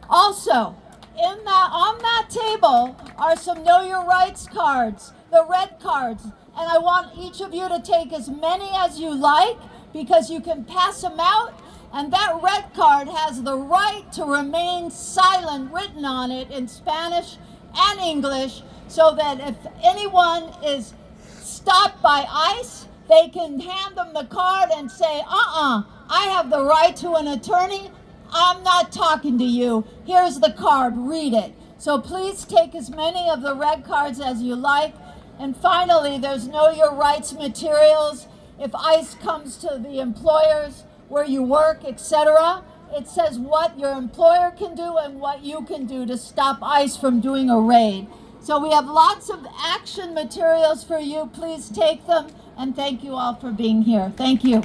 Also, on that table are some Know Your Rights cards, the red cards, and I want each of you to take as many as you like because you can pass them out, and that red card has the right to remain silent written on it in Spanish and English, so that if anyone is stopped by ICE, they can hand them the card and say, I have the right to an attorney. I'm not talking to you. Here's the card, read it. So please take as many of the red cards as you like. And finally, there's Know Your Rights materials. If ICE comes to the employers where you work, etc., it says what your employer can do and what you can do to stop ICE from doing a raid. So we have lots of action materials for you. Please take them, and thank you all for being here. Thank you.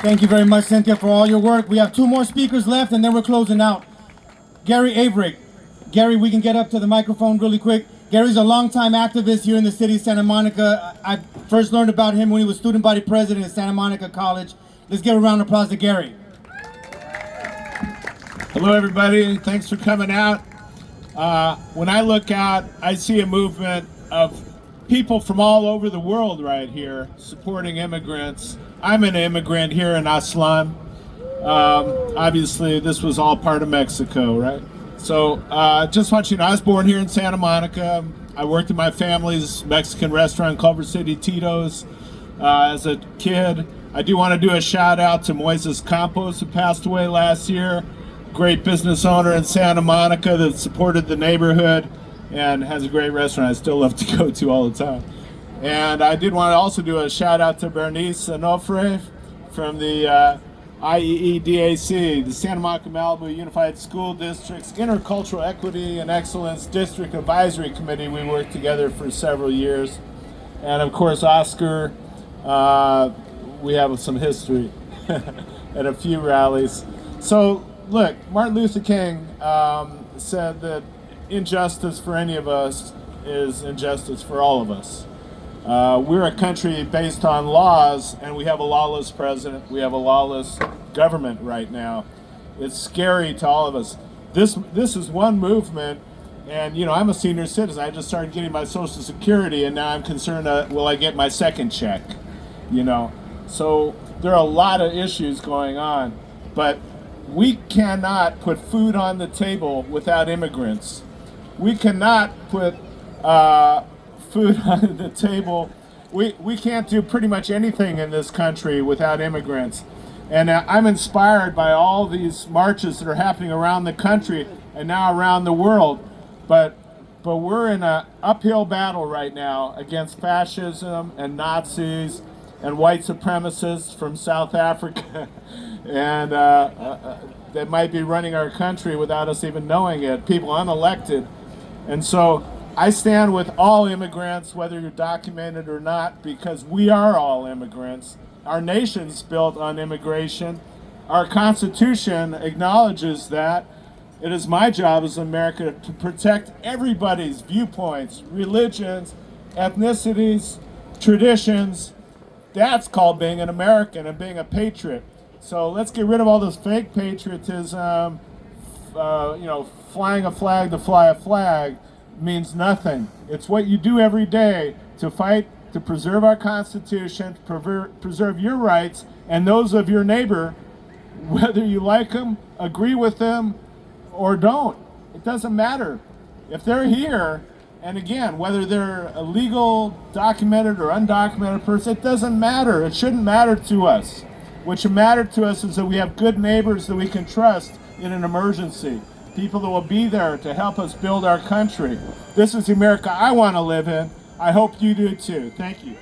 Thank you very much, Cynthia, for all your work. We have two more speakers left, and then we're closing out. Gary Averick. Gary, we can get up to the microphone really quick. Gary's a longtime activist here in the city of Santa Monica. I first learned about him when he was student body president at Santa Monica College. Let's give a round of applause to Gary. Hello, everybody. Thanks for coming out. When I look out, I see a movement of people from all over the world right here supporting immigrants. I'm an immigrant here in Aztlán. Obviously, this was all part of Mexico, right? So just want you to know, I was born here in Santa Monica. I worked in my family's Mexican restaurant, Culver City Tito's, as a kid. I do want to do a shout out to Moises Campos, who passed away last year. Great business owner in Santa Monica that supported the neighborhood and has a great restaurant I still love to go to all the time. And I did want to also do a shout out to Bernice Onofre from the IEEDAC, the Santa Monica Malibu Unified School District's Intercultural Equity and Excellence District Advisory Committee. We worked together for several years. And of course, Oscar, we have some history at a few rallies. So look, Martin Luther King said that injustice for any of us is injustice for all of us. We're a country based on laws, and we have a lawless president. We have a lawless government right now. It's scary to all of us. This is one movement, and you know, I'm a senior citizen. I just started getting my Social Security, and now I'm concerned, will I get my second check? You know, so there are a lot of issues going on, but we cannot put food on the table without immigrants. We cannot put food on the table. We can't do pretty much anything in this country without immigrants. And I'm inspired by all these marches that are happening around the country and now around the world. But but we're in an uphill battle right now against fascism and Nazis and white supremacists from South Africa and that might be running our country without us even knowing it, people unelected. And so I stand with all immigrants, whether you're documented or not, because we are all immigrants. Our nation's built on immigration. Our Constitution acknowledges that. It is my job as America to protect everybody's viewpoints, religions, ethnicities, traditions. That's called being an American and being a patriot. So let's get rid of all this fake patriotism. Flying a flag to fly a flag means nothing. It's what you do every day to fight to preserve our Constitution, to preserve your rights and those of your neighbor, whether you like them, agree with them, or don't. It doesn't matter. If they're here, and again, whether they're a legal, documented, or undocumented person, it doesn't matter. It shouldn't matter to us. What should matter to us is that we have good neighbors that we can trust in an emergency. People that will be there to help us build our country. This is the America I want to live in. I hope you do too. Thank you.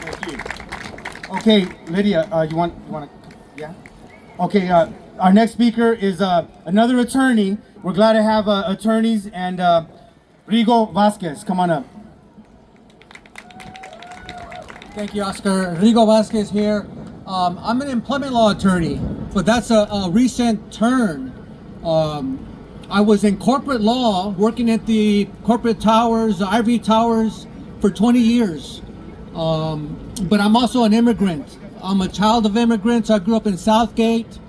Thank you. Okay, Lydia, you want to, yeah? Okay, our next speaker is another attorney. We're glad to have attorneys, and Rigo Vasquez, come on up. Thank you, Oscar. Rigo Vasquez here. I'm an employment law attorney, but that's a recent turn. I was in corporate law, working at the corporate towers, the Ivory Towers, for 20 years. But I'm also an immigrant. I'm a child of immigrants. I grew up in Southgate.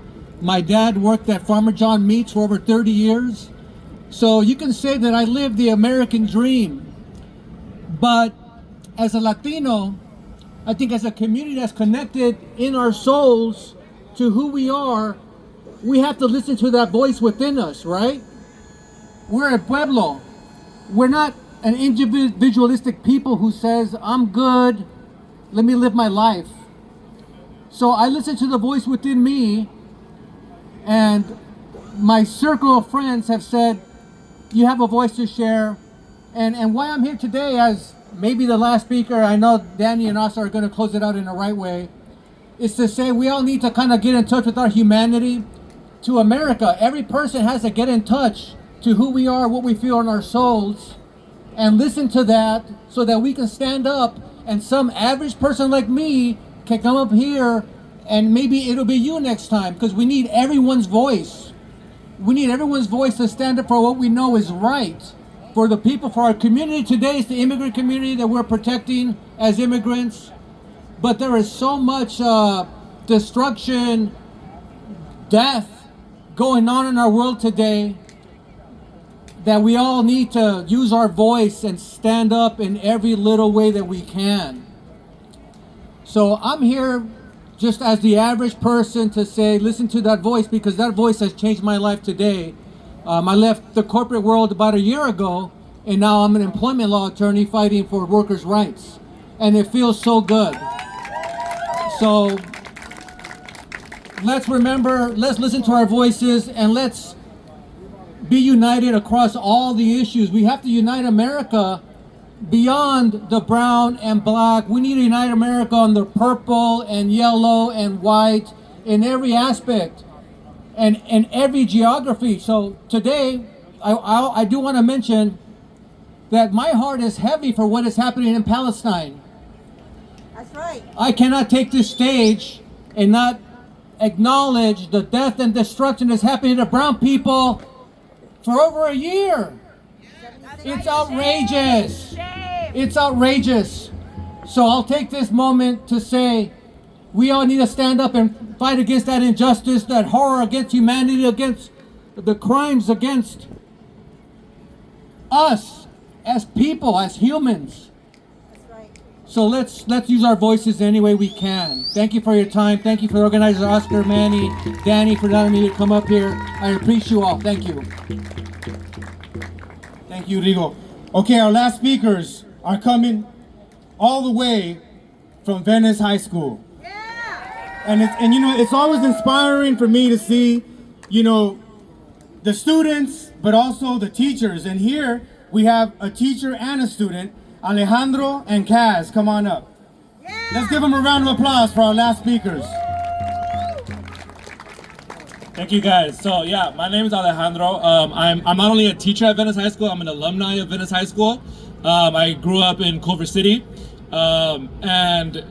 My dad worked at Farmer John Meats for over 30 years. So you can say that I lived the American dream. But as a Latino, I think as a community that's connected in our souls to who we are, we have to listen to that voice within us, right? We're a pueblo. We're not an individualistic people who says, I'm good, let me live my life. So I listen to the voice within me, and my circle of friends have said, you have a voice to share. And why I'm here today, as maybe the last speaker, I know Danny and us are going to close it out in the right way, is to say we all need to kind of get in touch with our humanity to America. Every person has to get in touch to who we are, what we feel in our souls, and listen to that so that we can stand up and some average person like me can come up here and maybe it'll be you next time, because we need everyone's voice. We need everyone's voice to stand up for what we know is right. For the people, for our community today, it's the immigrant community that we're protecting as immigrants. But there is so much destruction, death going on in our world today that we all need to use our voice and stand up in every little way that we can. So I'm here just as the average person to say, listen to that voice, because that voice has changed my life today. I left the corporate world about a year ago, and now I'm an employment law attorney fighting for workers' rights. And it feels so good. So let's remember, let's listen to our voices, and let's be united across all the issues. We have to unite America beyond the brown and black. We need to unite America on the purple and yellow and white in every aspect and in every geography. So today, I do want to mention that my heart is heavy for what is happening in Palestine. That's right. I cannot take this stage and not acknowledge the death and destruction that's happening to brown people for over a year. It's outrageous. It's outrageous. So I'll take this moment to say we all need to stand up and fight against that injustice, that horror against humanity, against the crimes against us as people, as humans. So let's use our voices any way we can. Thank you for your time. Thank you for the organizers, Oscar, Manny, Danny, for allowing me to come up here. I appreciate you all. Thank you. Thank you, Rigo. Okay, our last speakers are coming all the way from Venice High School. Yeah. And you know, it's always inspiring for me to see, you know, the students, but also the teachers. And here we have a teacher and a student, Alejandro and Kaz. Come on up. Let's give them a round of applause for our last speakers. Thank you guys. So yeah, my name is Alejandro. I'm not only a teacher at Venice High School, I'm an alumni of Venice High School. I grew up in Culver City. And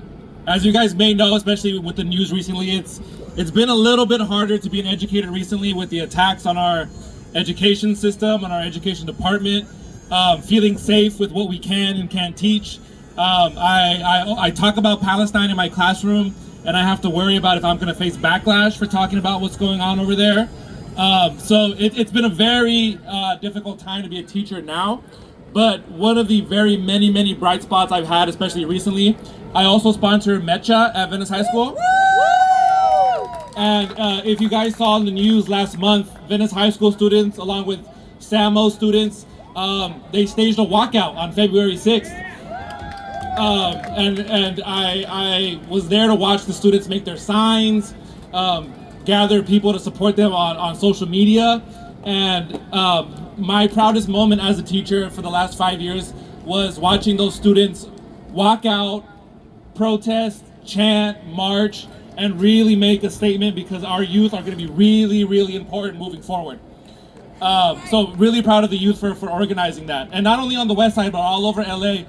as you guys may know, especially with the news recently, it's been a little bit harder to be an educator recently with the attacks on our education system, on our education department, feeling safe with what we can and can't teach. I talk about Palestine in my classroom, and I have to worry about if I'm going to face backlash for talking about what's going on over there. So it's been a very difficult time to be a teacher now. But one of the very many bright spots I've had, especially recently, I also sponsor Mecha at Venice High School. And if you guys saw in the news last month, Venice High School students, along with SAMO students, they staged a walkout on February 6th. And I was there to watch the students make their signs, gather people to support them on social media. And my proudest moment as a teacher for the last 5 years was watching those students walk out, protest, chant, march, and really make a statement, because our youth are going to be really important moving forward. So really proud of the youth for organizing that. And not only on the west side, but all over LA.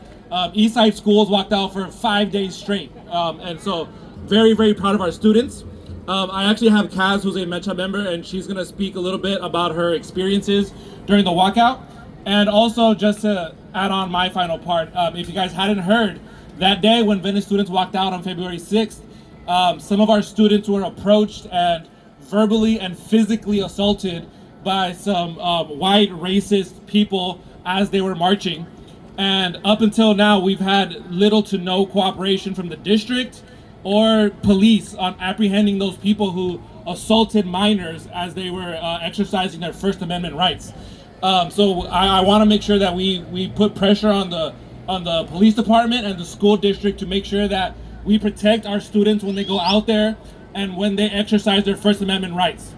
East side schools walked out for 5 days straight. And so very proud of our students. I actually have Kaz, who's a Mecha member, and she's going to speak a little bit about her experiences during the walkout. And also, just to add on my final part, if you guys hadn't heard, that day when Venice students walked out on February 6th, some of our students were approached and verbally and physically assaulted by some white racist people as they were marching. And up until now, we've had little to no cooperation from the district or police on apprehending those people who assaulted minors as they were exercising their First Amendment rights. So I want to make sure that we put pressure on the police department and the school district to make sure that we protect our students when they go out there and when they exercise their First Amendment rights.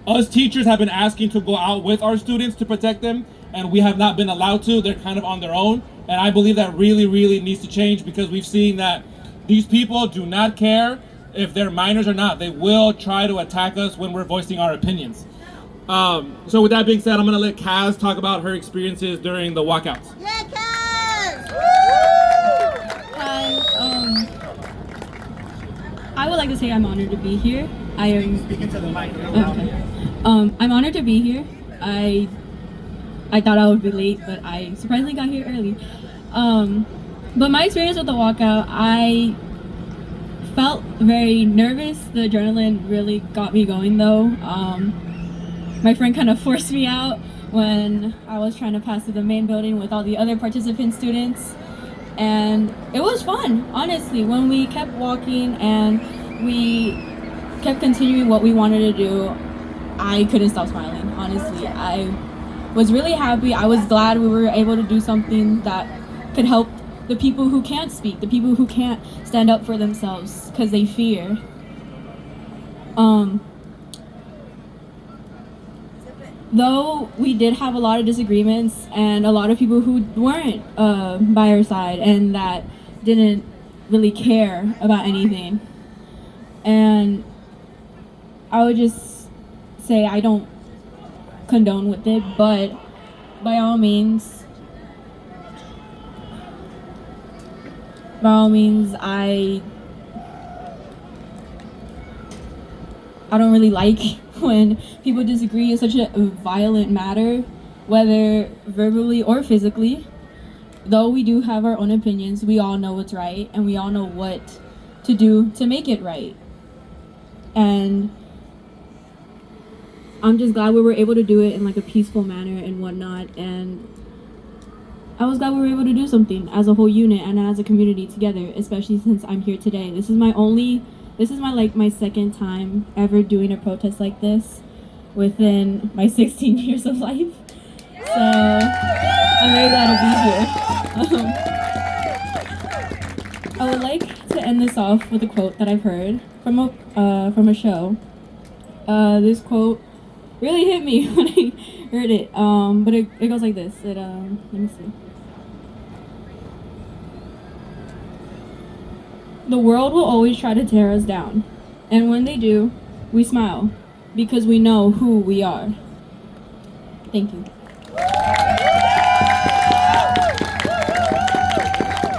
Us teachers have been asking to go out with our students to protect them, and we have not been allowed to. They're kind of on their own. And I believe that really needs to change, because we've seen that these people do not care if they're minors or not. They will try to attack us when we're voicing our opinions. So with that being said, I'm going to let Kaz talk about her experiences during the walkouts. Yeah, Kaz! Hi, I would like to say I'm honored to be here. I am speaking to the mic. Okay. I'm honored to be here. I thought I would be late, but I surprisingly got here early. But my experience with the walkout, I felt very nervous. The adrenaline really got me going though. My friend kind of forced me out when I was trying to pass through the main building with all the other participant students. And it was fun, honestly. When we kept walking and we kept continuing what we wanted to do, I couldn't stop smiling, honestly. I was really happy. I was glad we were able to do something that could help the people who can't speak, the people who can't stand up for themselves because they fear. Though we did have a lot of disagreements and a lot of people who weren't by our side and that didn't really care about anything. And I would just say I don't condone with it, but by all means, I don't really like when people disagree in such a violent matter, whether verbally or physically. Though we do have our own opinions, we all know what's right and we all know what to do to make it right. And I'm just glad we were able to do it in like a peaceful manner and whatnot. And I was glad we were able to do something as a whole unit and as a community together, especially since I'm here today. This is my second time ever doing a protest like this within my 16 years of life. So I'm very glad to be here. I would like to end this off with a quote that I've heard from a show. This quote really hit me when I heard it. But it goes like this. Let me see. The world will always try to tear us down, and when they do, we smile because we know who we are. Thank you.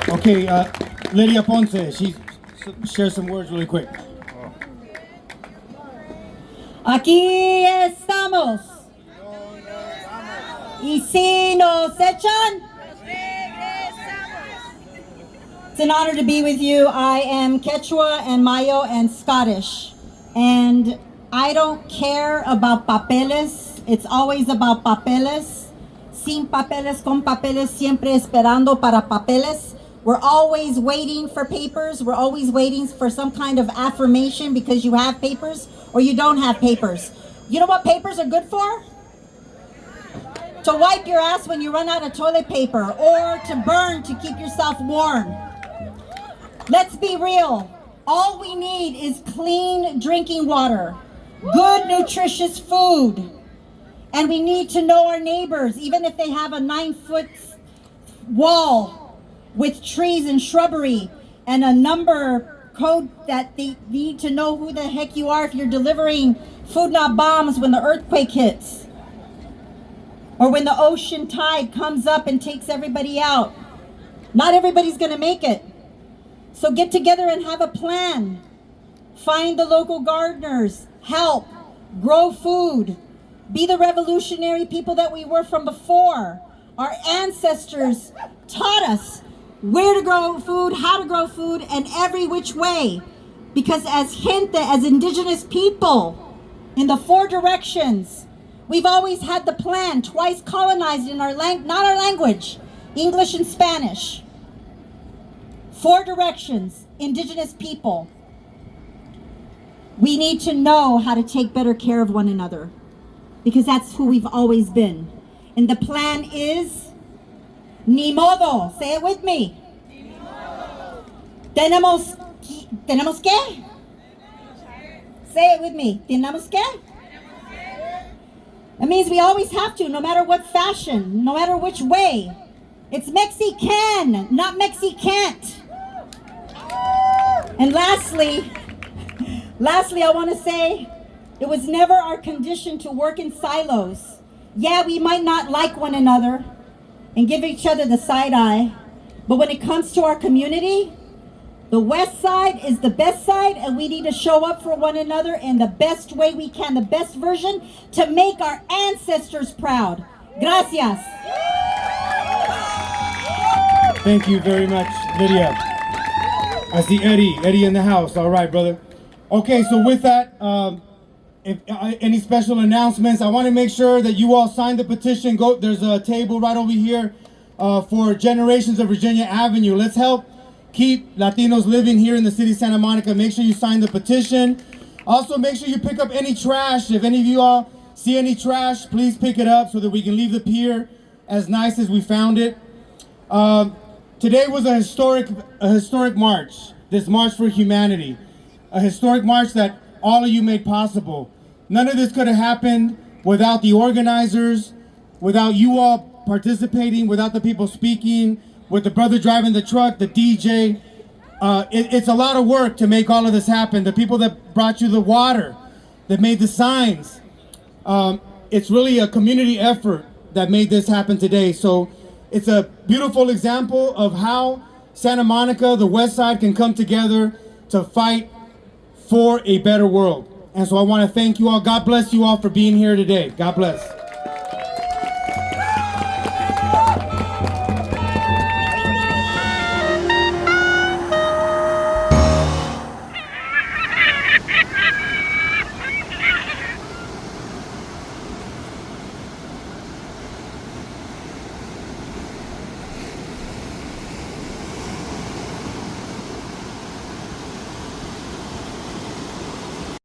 Okay, Lydia Ponce, she shares some words really quick. Aquí estamos. Y si nos echan, it's an honor to be with you. I am Quechua and Mayo and Scottish. And I don't care about papeles. It's always about papeles. Sin papeles, con papeles, siempre esperando para papeles. We're always waiting for papers. We're always waiting for some kind of affirmation because you have papers or you don't have papers. You know what papers are good for? To wipe your ass when you run out of toilet paper or to burn to keep yourself warm. Let's be real. All we need is clean drinking water, good nutritious food, and we need to know our neighbors, even if they have a 9-foot wall with trees and shrubbery and a number code that they need to know who the heck you are if you're delivering food, not bombs, when the earthquake hits or when the ocean tide comes up and takes everybody out. Not everybody's gonna make it. So get together and have a plan. Find the local gardeners, help, grow food, be the revolutionary people that we were from before. Our ancestors taught us where to grow food, how to grow food, and every which way. Because as gente, as indigenous people, in the 4 directions, we've always had the plan, twice colonized in our not our language, English and Spanish. 4 directions, indigenous people. We need to know how to take better care of one another because that's who we've always been. And the plan is, ni modo, say it with me. Tenemos que? Say it with me. Tenemos que? It means we always have to, no matter what fashion, no matter which way. It's Mexican, not Mexicant. And lastly, I want to say, it was never our condition to work in silos. Yeah, we might not like one another and give each other the side eye, but when it comes to our community, the West Side is the best side, and we need to show up for one another in the best way we can, the best version, to make our ancestors proud. Gracias. Thank you very much, Lydia. I see Eddie in the house. All right, brother. Okay, so with that, if any special announcements, I want to make sure that you all sign the petition. There's a table right over here for Generations of Virginia Avenue. Let's help keep Latinos living here in the city of Santa Monica. Make sure you sign the petition. Also, make sure you pick up any trash. If any of you all see any trash, please pick it up so that we can leave the pier as nice as we found it. Today was a historic march, this March for Humanity. A historic march that all of you made possible. None of this could have happened without the organizers, without you all participating, without the people speaking, with the brother driving the truck, the DJ. It's a lot of work to make all of this happen. The people that brought you the water, that made the signs. It's really a community effort that made this happen today. So it's a beautiful example of how Santa Monica, the West Side, can come together to fight for a better world. And so I want to thank you all. God bless you all for being here today. God bless.